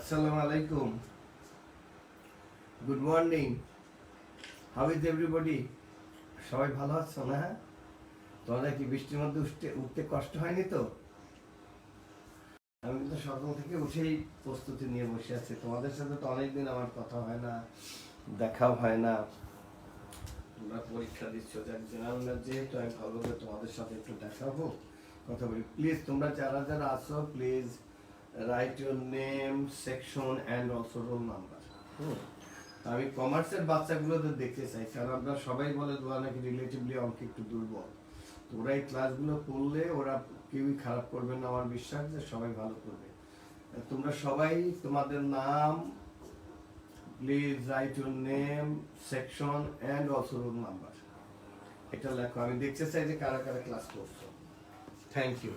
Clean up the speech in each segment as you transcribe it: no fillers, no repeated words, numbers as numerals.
Assalamu alaikum. Good morning. How is everybody? সবাই ভালো আছো না? তোমাদের কি বৃষ্টির মধ্যে উঠতে কষ্ট হয়নি তো? আমি কিন্তু সকাল থেকে উঠেই প্রস্তুতি নিয়ে বসে আছি। তোমাদের সাথে তো অনেকদিন আমার কথা হয় না, দেখাও হয় না। তোমরা পরীক্ষা দিচ্ছ, যেহেতু আমি ভাবলাম যে তোমাদের সাথে একটু দেখা হোক, কথা বলি। প্লিজ তোমরা যারা যারা আছো, please write your name, section and also roll number. আমি কমার্সের বাচ্চাগুলোদের দেখতে চাই, কারণ আমরা সবাই বলে ওরা নাকি রিলেটিভলি অঙ্কে একটু দুর্বল। তো ওরা এই ক্লাসগুলো করলে ওরা কেউই খারাপ করবে না, আমার বিশ্বাস যে সবাই ভালো করবে। তোমরা সবাই তোমাদের নাম, please write your name, section and also roll number, এটা লেখো। আমি দেখতে চাই যে কারা কারা ক্লাস করছো। Thank you.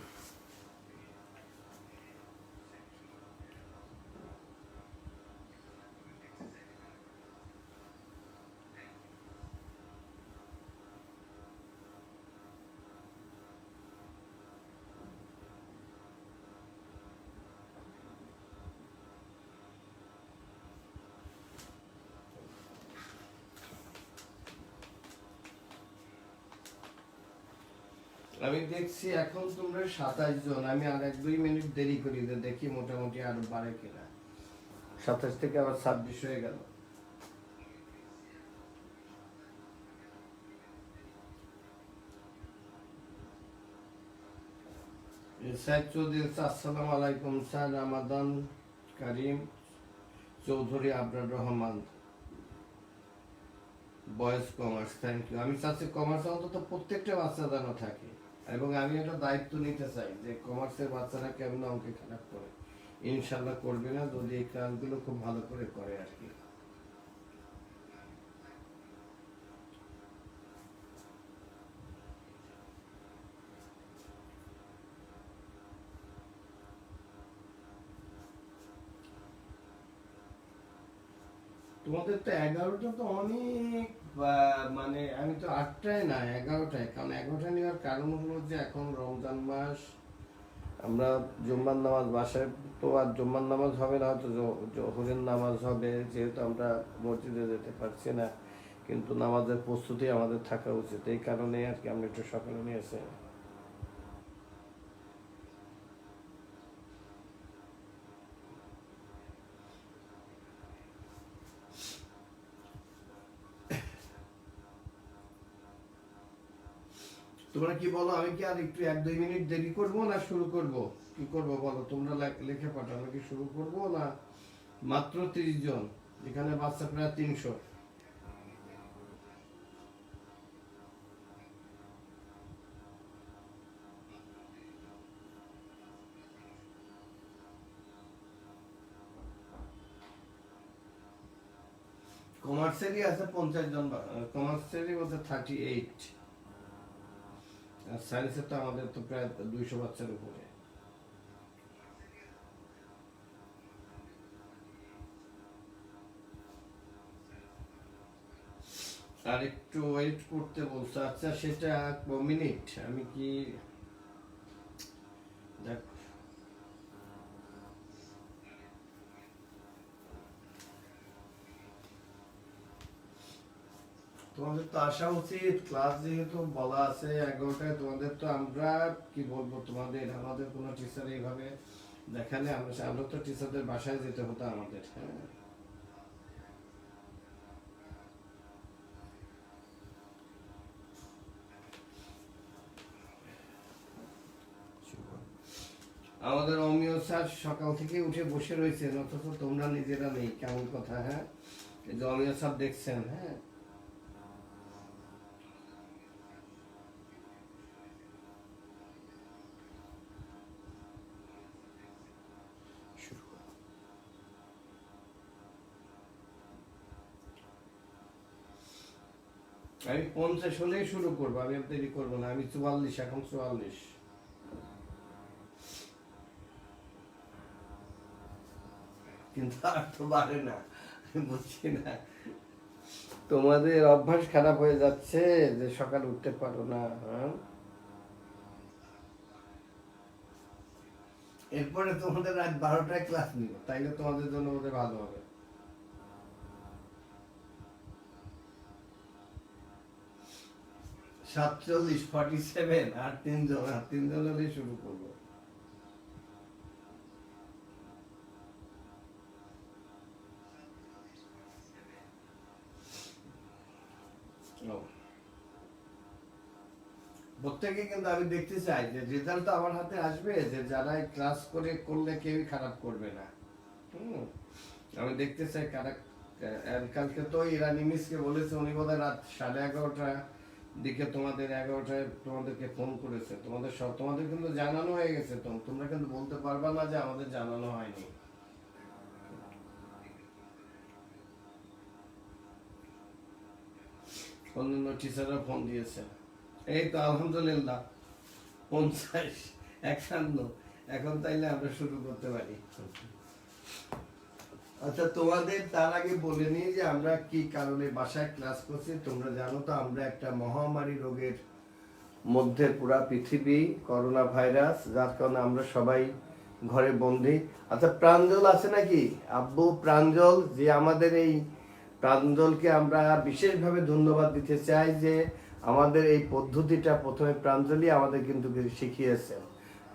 আমি দেখছি এখন তোমরা 27 জন। আমি আর 1-2 মিনিট দেরি করি, দেখি মোটামুটি আরো বাড়ে কিনা। 27 থেকে আবার 26 হয়ে গেল। স্যার চৌধুরী, আসসালামু আলাইকুম sir. Ramadan Karim Chowdhury, Abrar Rahman, boys commerce. Thank you. আমি চাচ্ছি কমার্স অন্তত প্রত্যেকটা বাচ্চা যেন থাকে, এবং আমি একটা দায়িত্ব নিতে চাই যে কমার্সের বাচ্চারা কেমন অঙ্কে খারাপ করে। ইনশাল্লাহ করবে না, যদি এই কাজগুলো খুব ভালো করে করে আর কি। তোমাদের তো 11টা তো অনেক, মানে আমি তো 8টায় না 11টায়, কারণ 11টায় নেওয়ার কারণ হলো যে এখন রমজান মাস, আমরা জুম্মার নামাজ বাসায়, তো আর জুম্মার নামাজ হবে না, হয়তো জোহরের নামাজ হবে, যেহেতু আমরা মসজিদে যেতে পারছি না, কিন্তু নামাজের প্রস্তুতি আমাদের থাকা উচিত। এই কারণে আর কি আমরা একটু সকালে নিয়েছি। তোমরা কি বলো, আমি কি আর একটু 1-2 মিনিট দেরি করবো না শুরু করব? কি করবো বলো তোমরা, লিখে পাঠাও, কি শুরু করবো না? মাত্র 30 জন, এখানে বাচ্চা প্রায় 300। কমার্সেরই আছে 50 জন, কমার্সেরই মধ্যে 38, আর সায়েন্সের তো আমাদের তো প্রায় 200 বাচ্চার উপরে। আর একটু ওয়েট করতে বলছে। আচ্ছা সেটা মিনিট, আমি কি দেখ, তোমাদের তো আসা উচিত। ক্লাস যেহেতু বলা আছে 11টায়, তোমাদের তো আমরা কি বলবো, তোমাদের আমাদের কোনো টিচার এইভাবে দেখালে আমরা তো টিচারদের বাসায় যেতে হতো আমাদের। হ্যাঁ, আমাদের অমিয় স্যার সকাল থেকে উঠে বসে রয়েছেন, অথচ তোমরা নিজেরা নেই, কেমন কথা? হ্যাঁ, এই যে অমিয় স্যার দেখছেন। হ্যাঁ, আমি 50 হলেই শুরু করবো, আমি আর দেরি করবো না। আমি 44, এখন 44, কিন্তু আর তো বাড়ে না, বুঝছি না। তোমাদের অভ্যাস খারাপ হয়ে যাচ্ছে যে সকাল উঠতে পারো না। হ্যাঁ, এরপরে তোমাদের রাত 12টায় ক্লাস নিব, তাইলে তোমাদের জন্য বোধহয় ভালো হবে। 47 47 আর 3 জন হলেই শুরু করবো। প্রত্যেকে কিন্তু আমি দেখতে চাই যে রেজাল্ট তো আমার হাতে আসবে, যে যারা ক্লাস করে করলে কেউই খারাপ করবে না। আমি দেখতে চাই কারা। কালকে তো ইরানি মিসকে বলেছে, উনি বোধহয় রাত 11:30 দিকে তোমাদের 11টায় তোমাদেরকে ফোন করেছে। তোমাদের কিন্তু জানানো হয়ে গেছে, তোমরা কিন্তু বলতে পারবা না যে আমাদের জানানো হয়নি। অন্যান্য টিচাররা ফোন দিয়েছে। এই তো আলহামদুলিল্লাহ 50 51 এখন, তাইলে আমরা শুরু করতে পারি। আচ্ছা, তোমাদের তার আগে বলে নিই যে আমরা কি কারণে বাসায় ক্লাস করছি। তোমরা জানো তো আমরা একটা মহামারী রোগের মধ্যে পুরা পৃথিবী, করোনা ভাইরাস, যার কারণে আমরা সবাই ঘরে বন্দি। আচ্ছা, প্রাঞ্জল আছে নাকি? আব্বু প্রাঞ্জল, যে আমাদের এই প্রাঞ্জলকে আমরা বিশেষভাবে ধন্যবাদ দিতে চাই যে আমাদের এই পদ্ধতিটা প্রথমে প্রাঞ্জলই আমাদের কিন্তু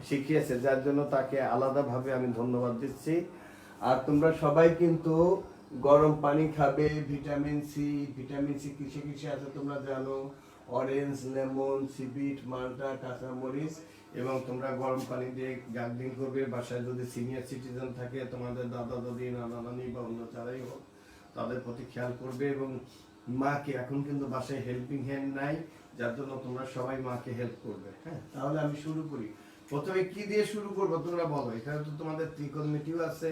শিখিয়েছে, যার জন্য তাকে আলাদাভাবে আমি ধন্যবাদ দিচ্ছি। আর তোমরা সবাই কিন্তু গরম পানি খাবে। ভিটামিন সি কিসে কিসে আছে তোমরা জানো, অরেঞ্জ, লেমন, সিবিট, মাল্টা, কাঁচামরিচ, এবং তোমরা গরম পানি দিয়ে গার্গলিং করবে। বাসায় যদি সিনিয়র সিটিজেন থাকে, তোমাদের দাদা দাদি, নানা নানি বা অন্য যারাই হোক, তাদের প্রতি খেয়াল করবে। এবং মাকে, এখন কিন্তু বাসায় হেল্পিং হ্যান্ড নাই, যার জন্য তোমরা সবাই মাকে হেল্প করবে। হ্যাঁ, তাহলে আমি শুরু করি। প্রথমে কি দিয়ে শুরু করবো তোমরা বলো? এখানে তো তোমাদের ত্রিকোণমিতিও আছে,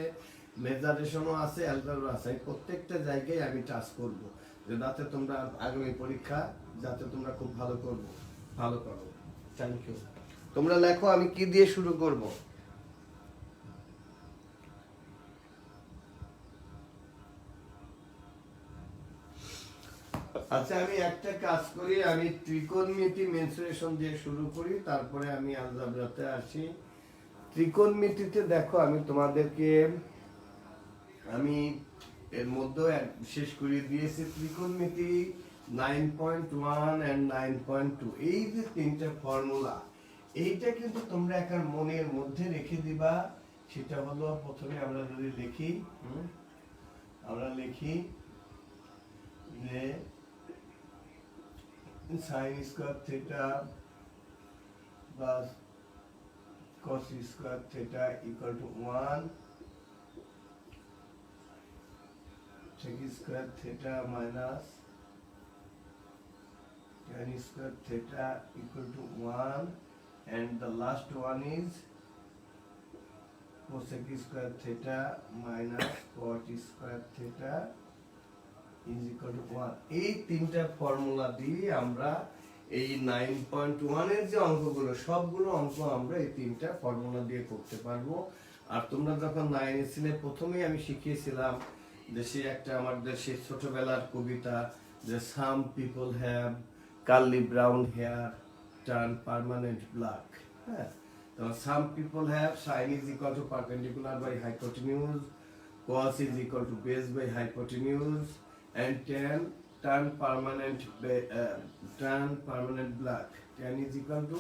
মেজারেশনও আছে, অ্যালজারও আছে। প্রত্যেকটা জায়গায় আমি টাচ করবো, যাতে তোমরা আগামী পরীক্ষা যাতে তোমরা খুব ভালো করো। Thank you. তোমরা লেখো আমি কি দিয়ে শুরু করব। আচ্ছা, আমি একটা কাজ করি, আমি ত্রিকোণমিতি মেনসুরেশন দিয়ে শুরু করি, তারপরে আমি আলজাবরাতে আসি। ত্রিকোণমিতিতে দেখো, আমি তোমাদেরকে এর মধ্যে শেষ করে দিয়েছি ত্রিকোণমিতি 9.1 and 9.2। এই যে তিনটা ফর্মুলা, এইটা কিন্তু তোমরা একার মনের মধ্যে রেখে দিবা। সেটা হলো, প্রথমে আমরা যদি লিখি যে sin square theta plus cos square theta equal to 1, sec square theta minus tan square theta equal to 1, and the last one is cosec square theta minus cot square theta is equal to 1। এই তিনটা formula দিয়ে আমরা এই 9.1 এর যে অঙ্কগুলো, সবগুলো অঙ্ক আমরা এই তিনটা ফর্মুলা দিয়ে করতে পারবো। আর তোমরা যখন 9 ছিলে, প্রথমেই আমি শিখিয়েছিলাম দেশে একটা, আমার দেশে ছোটবেলার কবিতা, যে some people have curly brown hair turn permanent black. হ্যাঁ, তো some people have sine is equal to perpendicular by hypotenuse, cos is equal to base by hypotenuse, and tan turn permanent black. Tan is equal to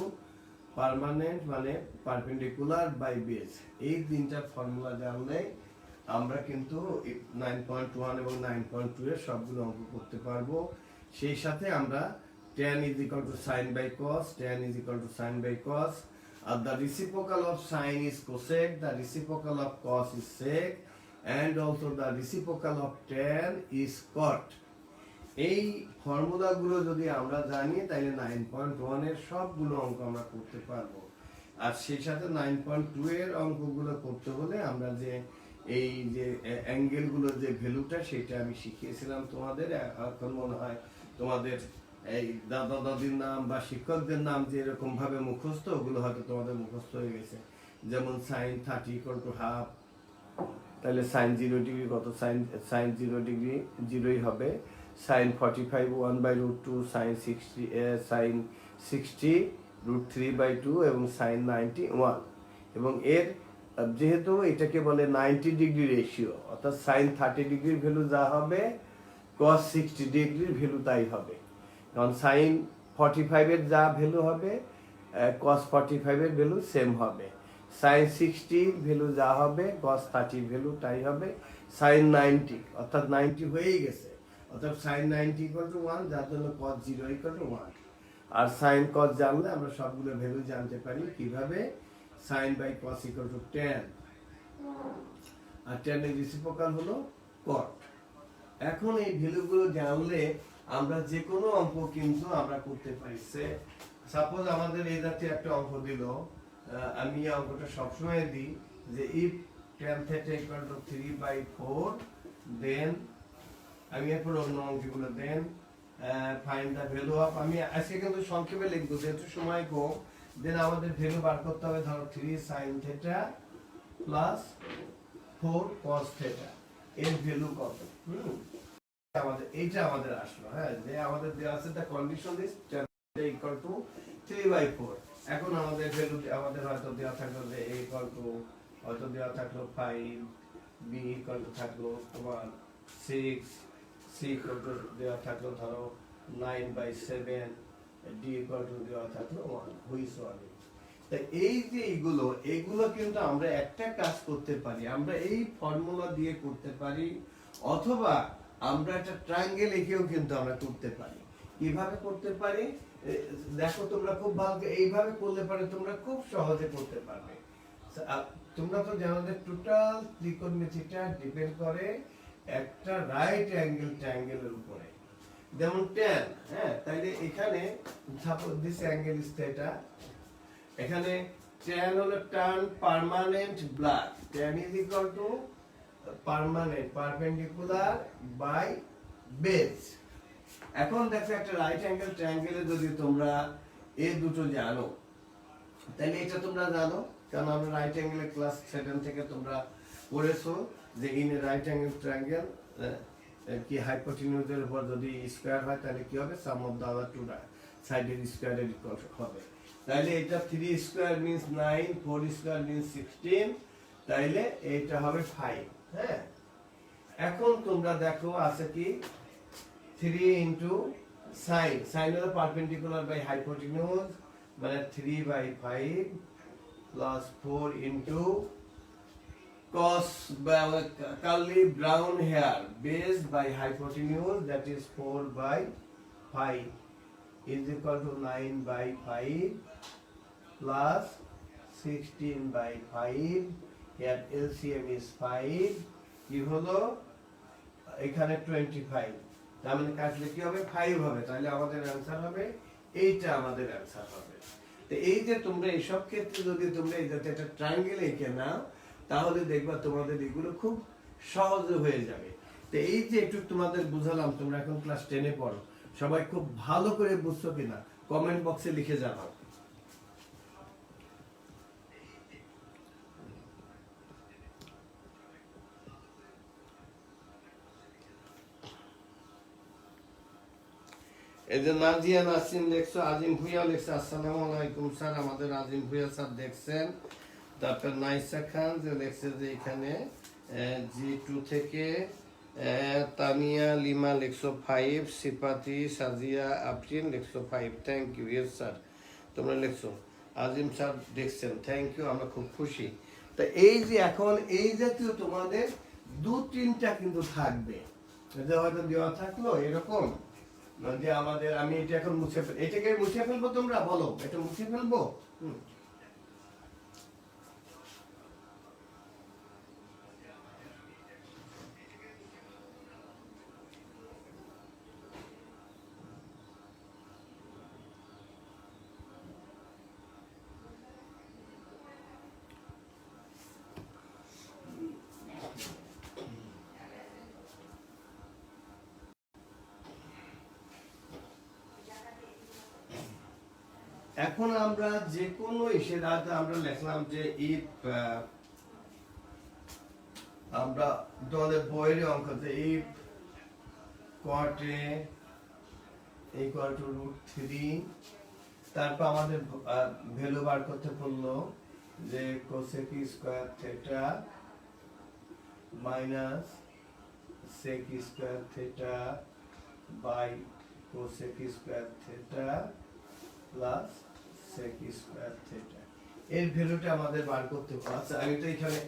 permanent মানে perpendicular by base. এই তিনটা formula জানলে আমরা কিন্তু 9.1 এবং 9.2 এর সবগুলো অঙ্ক করতে পারবো। সেই সাথে আমরা tan is equal to sin by cos, tan is equal to sin by cos, and the reciprocal of sin is cosec, the reciprocal of cos is sec, and also the reciprocal of tan is cot। এই ফর্মুলাগুলো যদি আমরা জানি, তাহলে 9.1 এর সবগুলো অঙ্ক আমরা করতে পারবো। আর সেই সাথে 9.2 এর অঙ্কগুলো করতে হলে আমরা যে এই যে অ্যাঙ্গেলগুলোর যে ভ্যালুটা, সেটা আমি শিখিয়েছিলাম তোমাদের। এখন মনে হয় তোমাদের এই দাদা দাদির নাম বা শিক্ষকদের নাম যে এরকম ভাবে মুখস্থ, ওগুলো হয়তো তোমাদের মুখস্থ হয়ে গেছে। যেমন sin 30 = ½ তাহলে sin 0 ডিগ্রি কত? sin 0 ডিগ্রি 0ই হবে। sin 45 1/√2, sin 60 √3/2, এবং sin 90 1। এবং এর যেহেতু এটাকে বলে 90 ডিগ্রি রেশিও, অর্থাৎ সাইন 30 ডিগ্রির ভ্যালু যা হবে কস 60 ডিগ্রির ভ্যালু তাই হবে। কারণ সাইন 45-এর যা ভ্যালু হবে কস 45-এর ভ্যালু সেম হবে। সাইন 60-র ভ্যালু যা হবে কস 30-র ভ্যালু তাই হবে। সাইন 90 অর্থাৎ 90 হয়েই গেছে, অর্থাৎ সাইন 90 ইকুয়াল টু 1, যার জন্য কস 0 ইকুয়াল টু 1। আর সাইন কস জানলে আমরা সবগুলো ভ্যালু জানতে পারি কিভাবে, sine by cos equal to tan, আর tan এর রেসিপ্রোকাল হলো cot। এখন এই ভ্যালুগুলো জানলে আমরা যে কোনো অঙ্ক কিন্তু আমরা করতে পারি। সাপোজ আমাদের এই জাতীয় একটা অঙ্ক দিল, আমি এই অঙ্কটা সবসময় দিই যে if tan theta equal to 3/4, দেন আমি এরপর অন্য অঙ্কগুলো then find the value of, আমি আজকে কিন্তু সংক্ষেপে লিখবো যেহেতু সময় কম। দেন আমাদের ভ্যালু বার করতে হবে, ধরো 3 sin theta plus 4 cos theta, এর ভ্যালু কত। আমাদের এইটা আমাদের আসলো, হ্যাঁ, যে আমাদের দেওয়া আছে the condition is tan theta equal to 3/4। এখন আমাদের ভ্যালু আমাদের হয়তো দেওয়া থাকলো যে a equal to, হয়তো দেওয়া থাকলো 5, b equal to থাকলো তোমার 6, c equal to দেওয়া থাকলো ধরো 9/7, d equal to দেওয়া থাকলো 1, হুইচ ওয়ান। তাই এই যে এইগুলো কিন্তু আমরা একটা কাজ করতে পারি, আমরা এই ফর্মুলা দিয়ে করতে পারি, অথবা আমরা একটা ট্রায়াঙ্গেল এঁকেও কিন্তু আমরা করতে পারি। কিভাবে করতে পারি দেখো, তোমরা খুব ভালো এইভাবে করলে পারে তোমরা খুব সহজে করতে পারবে। তোমরা তো জানো যে টোটাল ত্রিকোণমিতিটা ডিপেন্ড করে একটা রাইট অ্যাঙ্গেল ট্রায়াঙ্গেলের উপরে। যেমন tan, হ্যাঁ, তাইলে এখানে suppose this angle is theta, এখানে tan হলো tan permanent block, tan is equal to permanent perpendicular by base. এখন দেখো একটা রাইট অ্যাঙ্গেল ট্রায়াঙ্গেলে যদি তোমরা এই দুটো জানো, তাহলে এটা তোমরা জানো, কারণ আমরা রাইট অ্যাঙ্গেলের ক্লাস 7 থেকে তোমরা পড়েছো যে in a right angle triangle কি হাইপোটেনিউজের উপর যদি স্কয়ার হয় তাহলে কি হবে, সাম অফ দ্য আদার টু সাইডের স্কয়ারের ইকুয়াল হবে। তাহলে এটা 3 স্কয়ার মিন্স 9, 4 স্কয়ার মিন্স 16, তাইলে এটা হবে 5। হ্যাঁ, এখন তোমরা দেখো আছে কি 3 ইনটু সাইন, সাইন হলো পারপেন্ডিকুলার বাই হাইপোটেনিউজ, মানে 3/5 plus 4 into cos curly brown hair base by hypotenuse, that is 4/5 is equal to 9/5 plus 16/5, here LCM is 5, কি হলো এখানে 25, তার মানে কাটলে কি হবে 5 হবে, তাহলে আমাদের অ্যানসার হবে এইটা, আমাদের অ্যানসার হবে। তো এই যে তোমরা এইসব ক্ষেত্রে যদি তোমরা এই জাতীয় একটা ট্রায়াঙ্গেল এঁকে নাও তাহলে দেখবা তোমাদের এগুলো খুব সহজে হয়ে যাবে। তো এই যে একটু তোমাদের বুঝালাম, তোমরা এখন ক্লাস 10-এ পড়ো, সবাই খুব ভালো করে বুঝছো কিনা কমেন্ট বক্সে লিখে জানাও। এই যে নাজিয়া নাসিম লেখছো, আজিম ভুইয়া লেখছে আসসালামু আলাইকুম স্যার, আমাদের আজিম ভুইয়া স্যার দেখছেন। তারপর নাইসা খান যে লেখছে যে এখানে G2 থেকে তামিয়া লিমা লেখছো 5, সিপাতি সাজিয়া আফরিন লেখছো 5, থ্যাংক ইউ। ইয়েস স্যার, তোমরা লেখছো, আজিম স্যার দেখছেন, থ্যাংক ইউ, আমরা খুব খুশি। তো এই যে এখন এই জাতীয় তোমাদের 2-3টা কিন্তু থাকবে, এটা হয়তো দেওয়া থাকলো এরকম যে আমাদের, আমি এটা এখন মুছে এটাকে মুছে ফেলবো, তোমরা বলো এটা মুছে ফেলবো। এখন আমরা যে কোনো ইশারাতে আমরা লিখলাম যে ইফ, আমরা তোমাদের বইয়ের অঙ্কতে if cot a equal to √3, তারপর আমাদের ভ্যালু বার করতে বললো যে cosec square theta minus sec square theta by cosec square theta plus sec square theta, এর ভ্যালুটা আমাদের বার করতে হবে। আচ্ছা আমি তো এখানে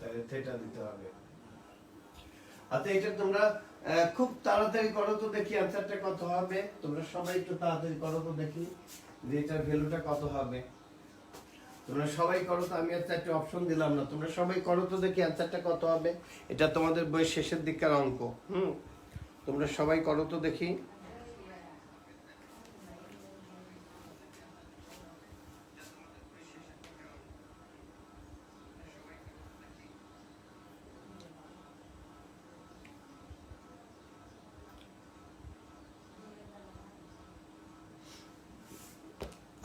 তাহলে থিটা দিতে হবে। আচ্ছা এটা তোমরা খুব তাড়াতাড়ি করো তো দেখি অ্যানসারটা কত হবে। তোমরা সবাই একটু তাড়াতাড়ি করো তো দেখি যে এটার ভ্যালুটা কত হবে। তোমরা সবাই করো তো, আমি একটা অপশন দিলাম না, তোমরা সবাই করো তো দেখি অ্যানসারটা কত হবে। এটা তোমাদের বইয়ের শেষের দিককার অঙ্ক। তোমরা সবাই করো তো দেখি।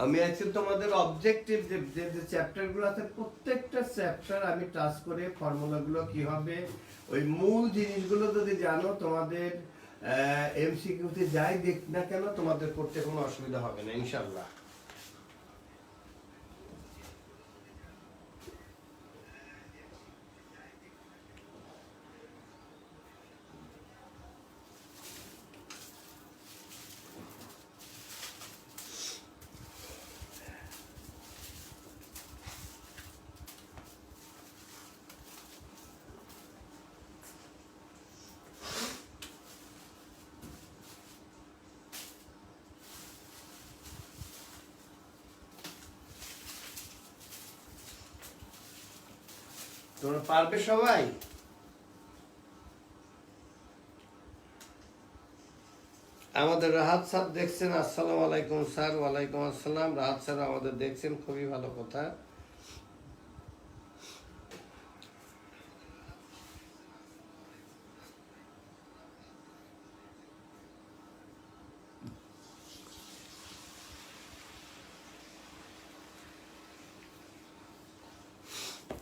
আমি আজকে তোমাদের অবজেক্টিভ যে চ্যাপ্টারগুলো আছে প্রত্যেকটা চ্যাপ্টার আমি টাচ করে ফর্মুলাগুলো কি হবে ওই মূল জিনিসগুলো যদি জানো তোমাদের এমসিকিউতে যাই দেখ না কেন তোমাদের করতে কোনো অসুবিধা হবে না ইনশাআল্লাহ। তোমরা পারবে সবাই? আমাদের রাহাত স্যার দেখছেন, আসসালামু আলাইকুম স্যার। ওয়ালাইকুম আসসালাম। রাহাত স্যার আমাদের দেখছেন, খুবই ভালো কথা।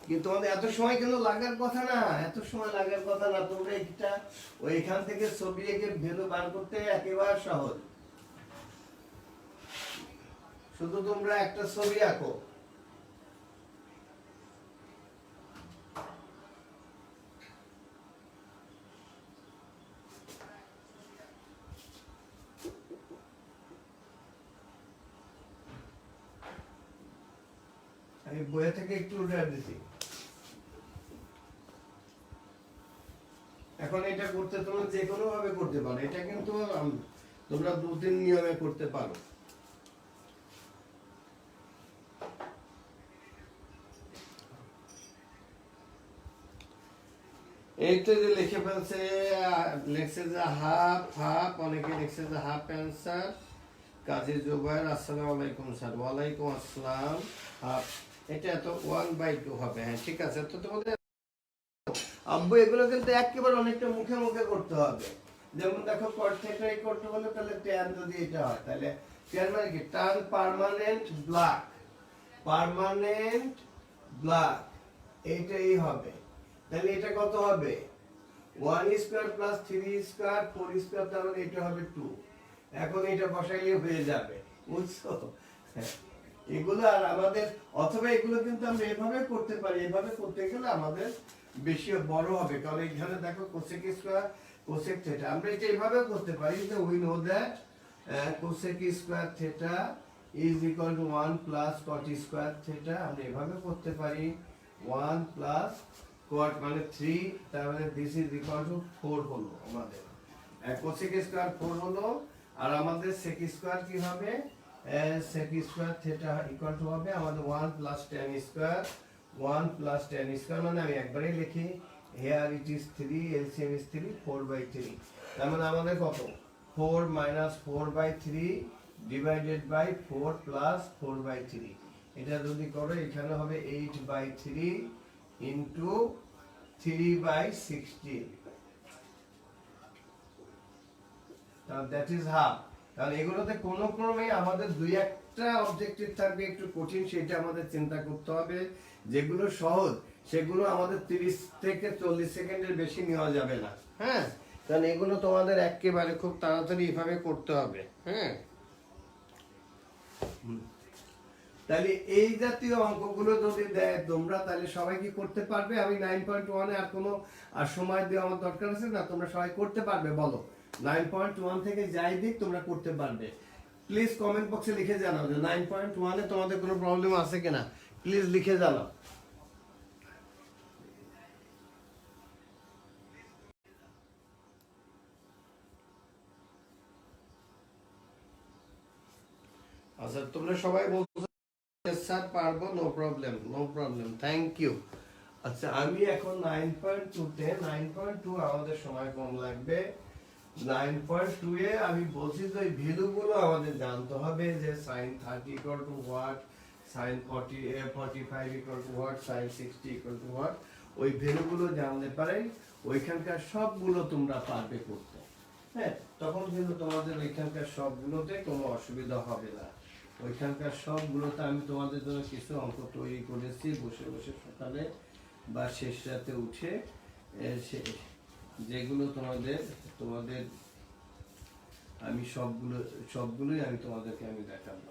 কিন্তু তোমাদের এত সময় কিন্তু লাগার কথা না, এত সময় লাগার কথা না। তোমরা এটা ওইখান থেকে ছবি এঁকে ভ্যালু বার করতে একেবারে সহজ। শুধু তোমরা একটা ছবি আঁকো। আমি বইয়ে থেকে একটু উঠে দিছি। এখন এটা করতে তোমরা যে কোনো ভাবে করতে পারো, এটা কিন্তু তোমরা 2-3 নিয়মে করতে পারো। এই তো যে লিখে ফেলছে, লিখছে যে হাফ হাফ, অনেকে লিখছে যে হাফ অ্যান্সার। কাজী জুবাইর, আসসালামু আলাইকুম স্যার। ওয়ালাইকুম আসসালাম। হাফ, এটা তো 1/2 হবে। হ্যাঁ ঠিক আছে। তো তোমাদের আব্বু এগুলো কিন্তু একেবারে অনেকটা মুখে মুখে করতে হবে। যেমন দেখো cot theta করতে বলে তাহলে tan যদি এটা হয় তাহলে tan মানে কি tan permanent black, permanent black এইটাই হবে। তাহলে এটা কত হবে 1 স্কয়ার প্লাস 3 স্কয়ার 4 স্কয়ার, তার মানে এটা হবে 2। এখন এটা বসাইলে হয়ে যাবে, বুঝছো? এগুলো আর আমাদের অথবা এগুলো কিন্তু আমরা এভাবে করতে পারি। এভাবে করতে গেলে আমাদের বেশি বড় হবে, কারণ এখানে দেখো কোসেক স্কয়ার কোসেক থিটা, আমরা এটা এভাবে করতে পারি যে we know that cosec square theta is equal to 1 plus cot square theta. আমরা এভাবে করতে পারি 1 প্লাস কট মানে 3, তার মানে দিস ইজ ইকুয়াল টু 4 হলো আমাদের কোসেক স্কয়ার 4 হলো। আর আমাদের সেক স্কয়ার কি হবে, sec square theta equal to হবে আমাদের 1 plus tan square, 1 plus tan square মানে আমি একবারেই লিখি here it is 3, LCM is 3, 4/3। তার মানে আমাদের কত 4 minus 4/3 divided by 4 plus 4/3। এটা যদি করো এখানে হবে 8/3 into 3/16, তাহলে that is half। কারণ এগুলোতে কোনো ক্রমে আমাদের দুই একটা অবজেক্টিভ থাকবে একটু কঠিন, সেটা আমাদের চিন্তা করতে হবে। যেগুলো সহজ সেগুলো আমাদের 30 থেকে 40 সেকেন্ডের বেশি নেওয়া যাবে না। হ্যাঁ, কারণ এগুলো তোমাদের একেবারে খুব তাড়াতাড়ি এভাবে করতে হবে। হ্যাঁ, তাহলে এই জাতীয় অঙ্কগুলো যদি দেয় তোমরা, তাহলে সবাই কি করতে পারবে? আমি 9.1 আর কোনো আর সময় দিয়ে আমার দরকার আছে না, তোমরা সবাই করতে পারবে? বলো 9.1 থেকে যাই দিক তোমরা করতে পারবে। প্লিজ কমেন্ট বক্সে লিখে জানাও যে 9.1 এ তোমাদের কোনো প্রবলেম আছে কিনা, প্লিজ লিখে জানাও। আচ্ছা তোমরা সবাই বলছো স্যার পারবো, no problem, no problem, thank you. আচ্ছা আমি এখন 9.2 তে 9.2 আমাদের সময় কম লাগবে। 9.2 এ আমি বলছি যে এই ভ্যালুগুলো আমাদের জানতে হবে, যে sin 30 equal to what, sin 45 equal to what, sin 60 equal to what. ওই ভ্যালুগুলো জানলে পারে ওইখানকার সবগুলো তোমরা পারবে করতে। হ্যাঁ, তখন কিন্তু তোমাদের ওইখানকার সবগুলোতে কোনো অসুবিধা হবে না। ওইখানকার সবগুলোতে আমি তোমাদের জন্য কিছু অঙ্ক তৈরি করেছি বসে বসে সকালে বা শেষ রাতে উঠে, যেগুলো তোমাদের তোমাদের আমি সবগুলোই আমি তোমাদেরকে আমি দেখাবো।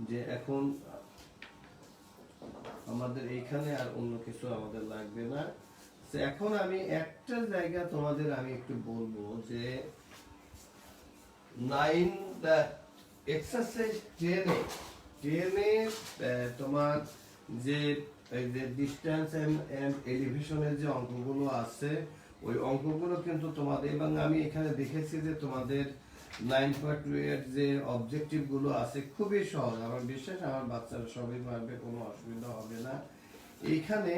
যে এখন আমাদের এইখানে আর অন্য কিছু আমাদের লাগবে না। এখন আমি একটা জায়গা তোমাদের আমি একটু বলবো যে 9 এক্সারসাইজ 10 এ তোমার যে ডিসটেন্স এন্ড এলিভেশনের যে অঙ্কগুলো আছে ওই অঙ্কগুলো কিন্তু তোমাদের, এবং আমি এখানে দেখেছি যে তোমাদের 9.2 এর যে অবজেক্টিভ গুলো আছে খুবই সহজ। আমার বিশ্বাস আমার বাচ্চারা সবাই পারবে, কোনো অসুবিধা হবে না। এইখানে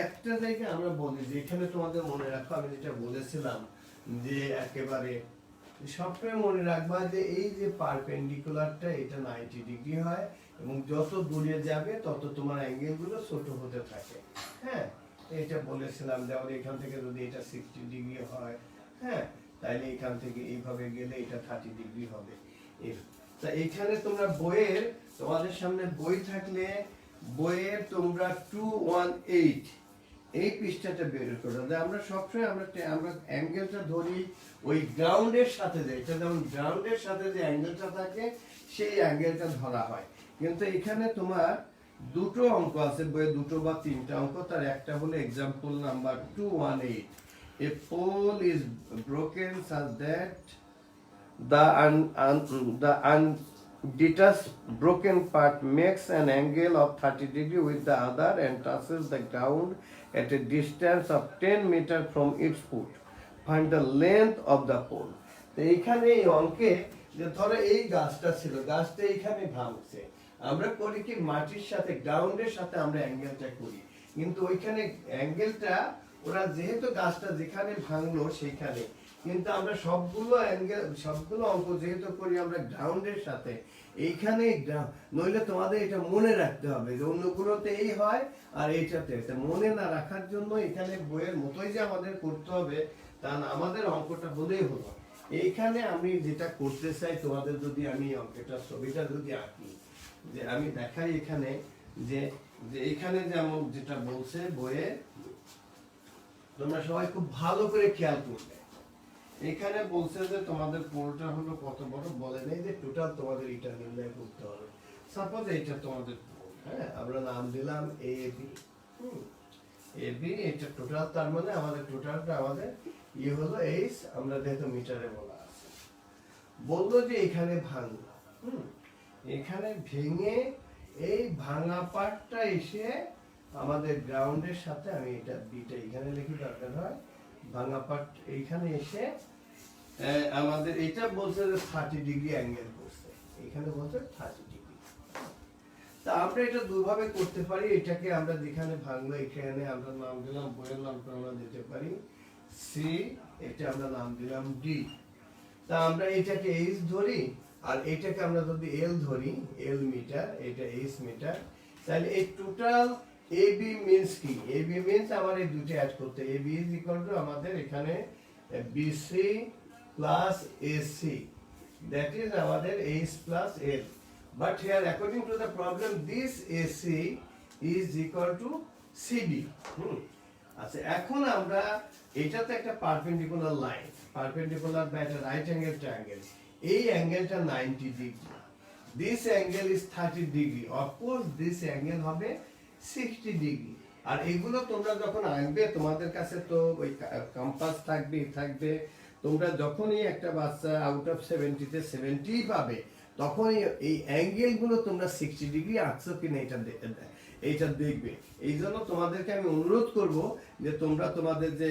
একটা জায়গা আমরা বলি যে এখানে তোমাদের মনে রাখো, আমি যেটা বলেছিলাম যে একেবারে সবসময় মনে রাখবা যে এই যে পারপেন্ডিকুলারটা এটা 90 ডিগ্রি হয় এবং যত দূরে যাবে তত তোমার অ্যাঙ্গেল গুলো ছোট হতে থাকে। হ্যাঁ, এটা বলেছিলাম যেমন এখান থেকে যদি এটা 60 ডিগ্রি হয়, হ্যাঁ, তাহলে এখান থেকে এইভাবে গেলে এটা 30 ডিগ্রি হবে। তা এখানে তোমরা বইয়ের, তোমাদের সামনে বই থাকলে বইয়ের তোমরা 218 এই পৃষ্ঠাটা বের করো। আমরা সবসময় আমরা অ্যাঙ্গেলটা ধরি ওই গ্রাউন্ডের সাথে, যে এটা যেমন গ্রাউন্ডের সাথে যে অ্যাঙ্গেলটা থাকে সেই অ্যাঙ্গেলটা ধরা হয়। কিন্তু এখানে তোমার দুটো অঙ্ক আছে বইয়ে, দুটো বা তিনটা অঙ্ক। তার একটা হলো example number 218, a pole is broken such that the undetached broken part makes an angle of 30 degree with the other and touches the ground at a distance of 10 meters from its foot. Find the length of the pole. তো এইখানে এই অঙ্কে যে ধরো এই গাছটা ছিল, গাছটা এইখানে ভাঙছে, আমরা করি কি মাটির সাথে গ্রাউন্ডের সাথে আমরা অ্যাঙ্গেলটা করি, কিন্তু ওইখানে অ্যাঙ্গেলটা ওরা যেহেতু গাছটা যেখানে ভাঙলো সেইখানে, কিন্তু আমরা সবগুলো অ্যাঙ্গেল সবগুলো অঙ্ক যেহেতু করি আমরা গ্রাউন্ডের সাথে, এইখানে নইলে তোমাদের এটা মনে রাখতে হবে যে অন্যগুলোতে এই হয় আর এইটাতে। এটা মনে না রাখার জন্য এখানে বইয়ের মতোই যে আমাদের করতে হবে তা না, আমাদের অঙ্কটা হলেই হলো। এইখানে আমি যেটা করতে চাই তোমাদের, যদি আমি অঙ্কটা ছবিটা যদি আঁকি, যে আমি দেখাই এখানে যে এইখানে যেমন যেটা বলছে বইয়ে, তোমরা সবাই খুব ভালো করে খেয়াল করবে। এখানে বলছে যে তোমাদের পোলটা হলো কত বড়, বলে নেই যে টোটাল তোমাদের এটা নির্ণয় করতে হবে। সাপোজ এইটা তোমাদের পোল, হ্যাঁ, আমরা নাম দিলাম এ বি। এ বি এটা টোটাল, তার মানে আমাদের টোটালটা আমাদের ইয়ে হলো এইচ, আমরা যেহেতু মিটারে বলা আছে। বললো যে এখানে ভাঙলো, এখানে ভেঙে এই ভাঙা পার্টটা এসে আমাদের গ্রাউন্ডের সাথে, আমি এটা বিটা এখানে লিখি দরকার হয়, ভাঙা পার্ট এইখানে এসে আমাদের এটা বলছে যে 30 ডিগ্রি অ্যাঙ্গেল করছে, এখানে বলছে 30 ডিগ্রি। তা আমরা এটা দুভাবে করতে পারি। এটাকে আমরা যেখানে ভাঙলো এখানে আমরা নাম দিলাম, বইয়ের নামটা আমরা দিতে পারি সি, এটা আমরা নাম দিলাম ডি। তা আমরা এটাকে এইচ ধরি আর এটাকে আমরা যদি এল ধরি, এল মিটার, এটা এইচ মিটার, তাহলে এই টোটাল AB means কি? AB means আমার এই দুটো অ্যাড করতে, AB is equal to আমাদের এখানে BC plus AC, that is আমাদের H plus L, but here according to the problem this AC is equal to CD. আচ্ছা এখন আমরা এটাতে একটা পারপেন্ডিকুলার লাইন, পারপেন্ডিকুলার বা একটা রাইট অ্যাঙ্গেল ট্রায়াঙ্গেল, এই অ্যাঙ্গেলটা 90 degree. This angle is 30 degree, of course this angle হবে 60 ডিগ্রি। আর এগুলো তোমরা যখন আনবে তোমাদের কাছে তো ওই কম্পাস থাকবে, তোমরা যখনই একটা বাচ্চা আউট অফ 70-তে 70 পাবে, তখনই এই অ্যাঙ্গেলগুলো তোমরা 60 ডিগ্রি আসছো কিনা এইটা দেখবে। এই জন্য তোমাদেরকে আমি অনুরোধ করব যে তোমরা তোমাদের যে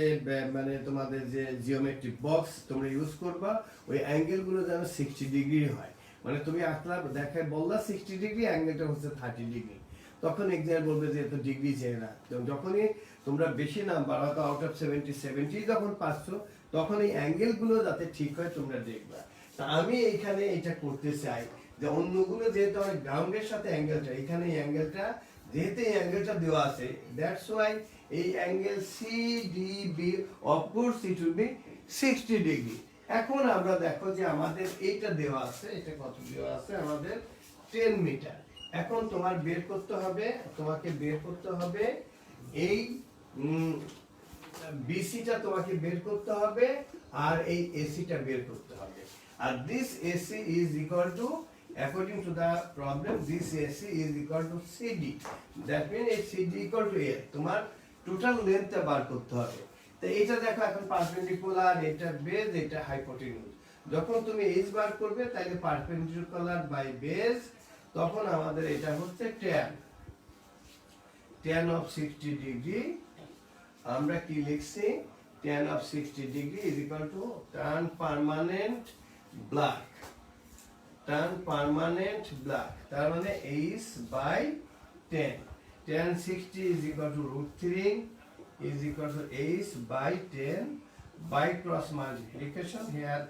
মানে তোমাদের যে জিওমেট্রিক বক্স তোমরা ইউজ করবা, ওই অ্যাঙ্গেলগুলো যেন 60 ডিগ্রি হয়। মানে তুমি আঁকলা দেখায় বললা 60 ডিগ্রি, অ্যাঙ্গেলটা হচ্ছে 30 ডিগ্রি, তখন এক্সাম বলবে যে এত ডিগ্রি চেয়ে না। যখনই তোমরা বেশি নাম্বার হয়তো আউট অফ 70 যখন পাচ্ছ, তখন এই অ্যাঙ্গেলগুলো যাতে ঠিক হয় তোমরা দেখবা। তা আমি এইখানে এটা করতে চাই যে অন্যগুলো যেহেতু আমার গ্রাউন্ডের সাথে অ্যাঙ্গেলটা, এখানে এই অ্যাঙ্গেলটা যেহেতু এই অ্যাঙ্গেলটা দেওয়া আছে, দ্যাটস ওয়াই এই angle সিডিবি of course it will be 60 degree. এখন আমরা দেখো যে আমাদের এইটা দেওয়া আছে, এটা কত দেওয়া আছে আমাদের 10 মিটার। এখন তোমাকে বের করতে হবে এই বিসিটা তোমাকে বের করতে হবে, আর এই এসিটা বের করতে হবে। আর this AC is equal to, according to the problem, this AC is equal to CD. That means if CD equal to A, তোমার টোটাল লেন্থটা বার করতে হবে। তো এটা দেখো এখন পারপেন্ডিকুলার, এটা বেস, এটা হাইপোটেনিউজ। যখন তুমি এইচ বার করবে তাহলে পারপেন্ডিকুলার বাই বেস, তখন আমাদের এটা হচ্ছে tan of 60 ডিগ্রি। আমরা কি লিখছি? tan of 60 degree is equal to tan permanent black, তার মানে h by 10, tan 60 is equal to √3 is equal to h by 10 by cross multiplication, here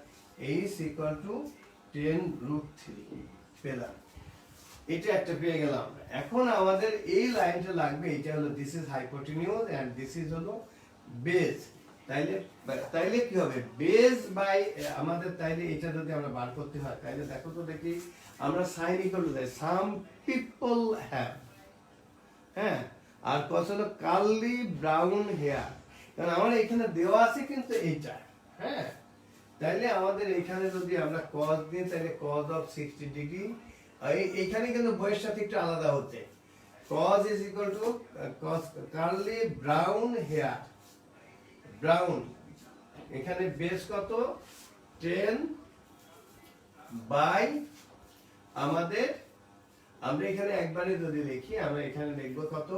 h equal to 10√3 পেলাম। এটা একটা পেয়ে গেলাম। এখন আমাদের এই লাইনটা লাগবে, এটা হলো this is hypotenuse and this is হলো বেস। তাইলে কি হবে? বেস বাই আমাদের, তাইলে এটা যদি আমরা বার করতে হয়, তাইলে দেখো তো দেখি আমরা সাইন ইকুয়াল টু যাই, সাম পিপল হ্যাভ, হ্যাঁ, আর কত হলো কার্লি ব্রাউন হেয়ার। কারণ আমার এখানে দেওয়া আছে কিন্তু এইটা, হ্যাঁ, তাইলে আমাদের এখানে যদি আমরা cos দিই তাহলে cos অফ 60 ডিগ্রি, এইখানে কিন্তু বইয়ের সাথে একটু আলাদা হচ্ছে, cos is equal to cos curly brown hair, brown, এখানে বেস কত 10 বাই আমাদের, আমরা এখানে একবারে যদি লিখি, আমরা এখানে লিখব কত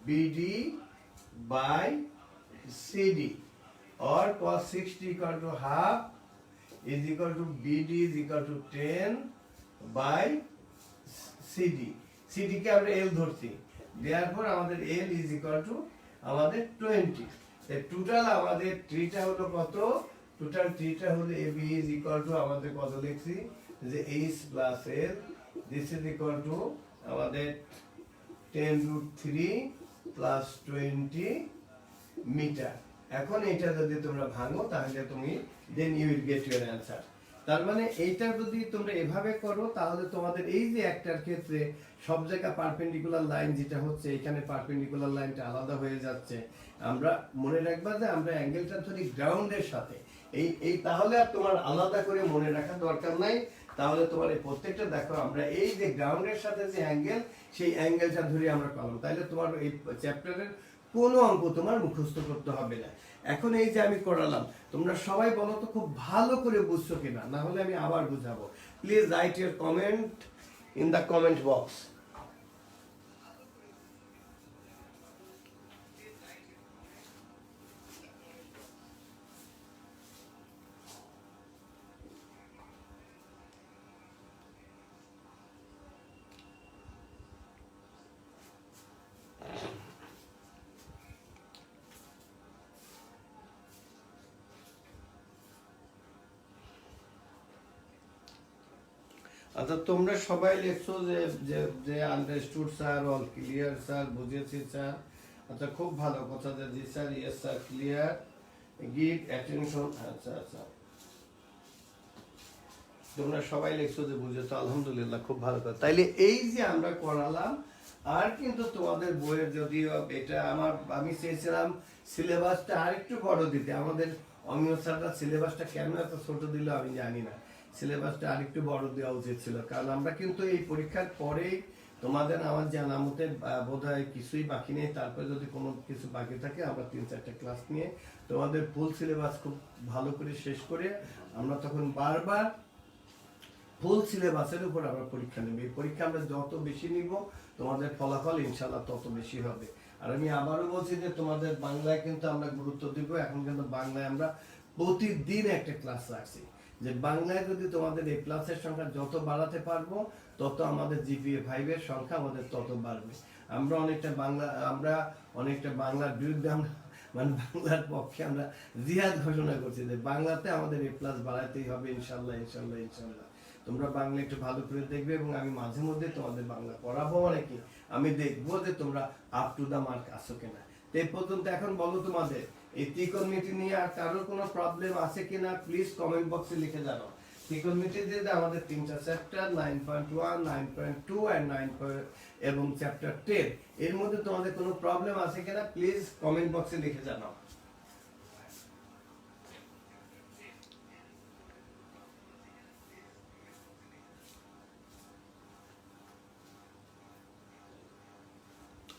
BD by CD, or cos 60 equal to half is equal to BD is equal to 10 by CD. CD কে আমরা L ধরছি, therefore আমাদের L is equal to আমাদের 20। তাই টোটাল আমাদের ট্রিটা হলো কত? টোটাল ট্রিটা হলো AB is equal to আমাদের কত লিখছি যে H plus L, this is equal to আমাদের 10√3 plus 20 মিটার। এখন এটা যদি তোমরা ভাঙো তাহলে তুমি then you will get your answer। তার মানে এইটা যদি তোমরা এভাবে করো তাহলে তোমাদের এই যে একটার ক্ষেত্রে সব জায়গা পারপেন্ডিকুলার লাইন যেটা হচ্ছে, এখানে পারপেন্ডিকুলার লাইনটা আলাদা হয়ে যাচ্ছে। আমরা মনে রাখবা যে আমরা অ্যাঙ্গেলটা ধরি গ্রাউন্ডের সাথে, এই তাহলে আর তোমার আলাদা করে মনে রাখার দরকার নাই। তাহলে তোমার এই প্রত্যেকটা দেখো আমরা এই যে গ্রাউন্ডের সাথে যে অ্যাঙ্গেল, সেই অ্যাঙ্গেলটা ধরে আমরা পাবো। তাহলে তোমার এই চ্যাপ্টারের কোনো অঙ্ক তোমার মুখস্থ করতে হবে না। এখন এই যে আমি করালাম, তোমরা সবাই বলো তো খুব ভালো করে বুঝছো কিনা, না হলে আমি আবার বুঝাবো। Please write your comment in the comment box. আচ্ছা, তোমরা সবাই লিখছো যে যে যে understood sir, all clear sir, বুঝেছি স্যার। আচ্ছা, খুব ভালো কথা, যে জি sir, yes sir, clear, give attention. আচ্ছা আচ্ছা, তোমরা সবাই লিখছো যে বুঝেছো, আলহামদুলিল্লাহ, খুব ভালো কথা। তাইলে এই যে আমরা করালাম, আর কিন্তু তোমাদের বইয়ের যদিও এটা আমি চেয়েছিলাম সিলেবাসটা আরেকটু বড় দিতে। আমাদের অমিয় স্যাররা সিলেবাসটা কেন এত ছোট দিল আমি জানি না। সিলেবাসটা আরেকটু বড় দেওয়া উচিত ছিল, কারণ আমরা কিন্তু এই পরীক্ষার পরেই তোমাদের আমার জানা মতে বোধহয় কিছুই বাকি নেই। তারপরে যদি কোনো কিছু বাকি থাকে আমরা 3-4টা ক্লাস নিয়ে তোমাদের ফুল সিলেবাস খুব ভালো করে শেষ করে আমরা তখন বারবার ফুল সিলেবাসের উপর আমরা পরীক্ষা নেব। এই পরীক্ষা আমরা যত বেশি নিব তোমাদের ফলাফল ইনশাল্লাহ তত বেশি হবে। আর আমি আবারও বলছি যে তোমাদের বাংলায় কিন্তু আমরা গুরুত্ব দিব। এখন কিন্তু বাংলায় আমরা প্রতিদিন একটা ক্লাস রাখছি, যে বাংলায় যদি তোমাদের এই প্লাসের সংখ্যা যত বাড়াতে পারবো তত আমাদের জিপিএ 5 এর সংখ্যা আমাদের তত বাড়বে। আমরা অনেকটা বাংলার বিরুদ্ধে আমরা মানে বাংলার পক্ষে আমরা জিহাদ ঘোষণা করছি, যে বাংলাতে আমাদের এ প্লাস বাড়াতেই হবে ইনশাল্লাহ ইনশাল্লাহ ইনশাল্লাহ। তোমরা বাংলা একটু ভালো করে দেখবে, এবং আমি মাঝে মধ্যে তোমাদের বাংলা পড়াবো, মানে কি আমি দেখবো যে তোমরা আপ টু দা মার্ক আসো কিনা। তো এই পর্যন্ত এখন বলো তোমাদের এই ত্রিকোণমিতি নিয়ে আর কারোর কোনো প্রবলেম আছে কিনা প্লিজ কমেন্ট বক্সে লিখে জানাও। ত্রিকোণমিতিতে আমাদের 3টা চ্যাপ্টার 9.1, 9.2 এন্ড 9 এবং চ্যাপ্টার 10, এর মধ্যে তোমাদের কোনো প্রবলেম আছে কিনা প্লিজ কমেন্ট বক্সে লিখে জানাও।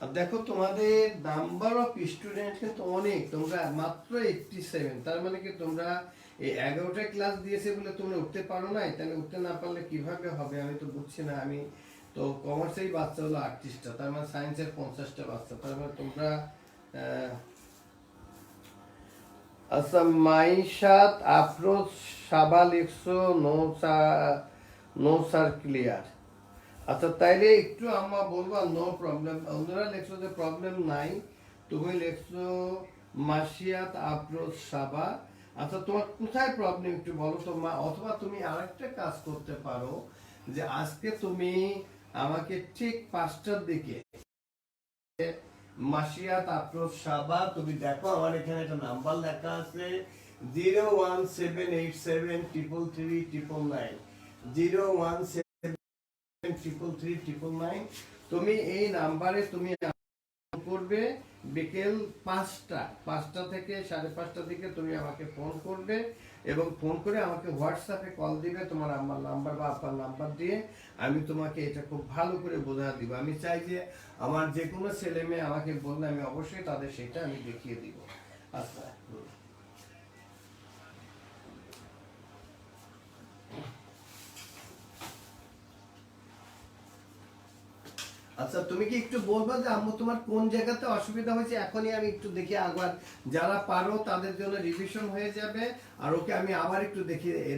আর দেখো তোমাদের নাম্বার অফ স্টুডেন্ট কিন্তু অনেক, তোমরা মাত্র 87, তার মানে কি তোমরা এই 11টা ক্লাস দিয়েছে বলে তোমরা উঠতে পারো নাই, তাহলে উঠতে না পারলে কিভাবে হবে আমি তো বুঝছি না। আমি তো কমার্সেই বাচ্চা হলো 38টা, তার মানে সায়েন্সের 50টা বাচ্চা, তার মানে তোমরা আচ্ছা মাইশাত আফরোজ সাবা লিখছো নো স্যার ক্লিয়ার। আচ্ছা তাইলে একটু আম্মা বলবা নো প্রবলেম, অন্যরা লেখছো যে প্রবলেম নাই, তুমি লেখছো মাসিয়াত আফরোজ সাবা। আচ্ছা তোমার কোথায় প্রবলেম একটু বলো তো মা, অথবা তুমি আরেকটা কাজ করতে পারো যে আজকে তুমি আমাকে ঠিক 5টার দিকে মাসিয়াত আফরোজ সাবা, তুমি দেখো আমার এখানে একটা নাম্বার লেখা আছে 01787333999 017333999। তুমি এই নাম্বারে তুমি করবে বিকেল 5টা থেকে 5:30টার দিকে তুমি আমাকে ফোন করবে, এবং ফোন করে আমাকে হোয়াটসঅ্যাপে কল দিবে তোমার আমার নাম্বার বা আপনার নাম্বার দিয়ে। আমি তোমাকে এটা খুব ভালো করে বোঝা দিব। আমি চাই যে আমার যে কোনো ছেলে মেয়ে আমাকে বললে আমি অবশ্যই তাদের সেটা আমি দেখিয়ে দিব। আচ্ছা আচ্ছা তুমি কি একটু বলবা যে আম্মু তোমার কোন জায়গাতে অসুবিধা হয়েছে, এখনই আমি একটু দেখি আবার যারা পারো তাদের জন্য রিভিশন হয়ে যাবে। আর ওকে আমি আবার একটু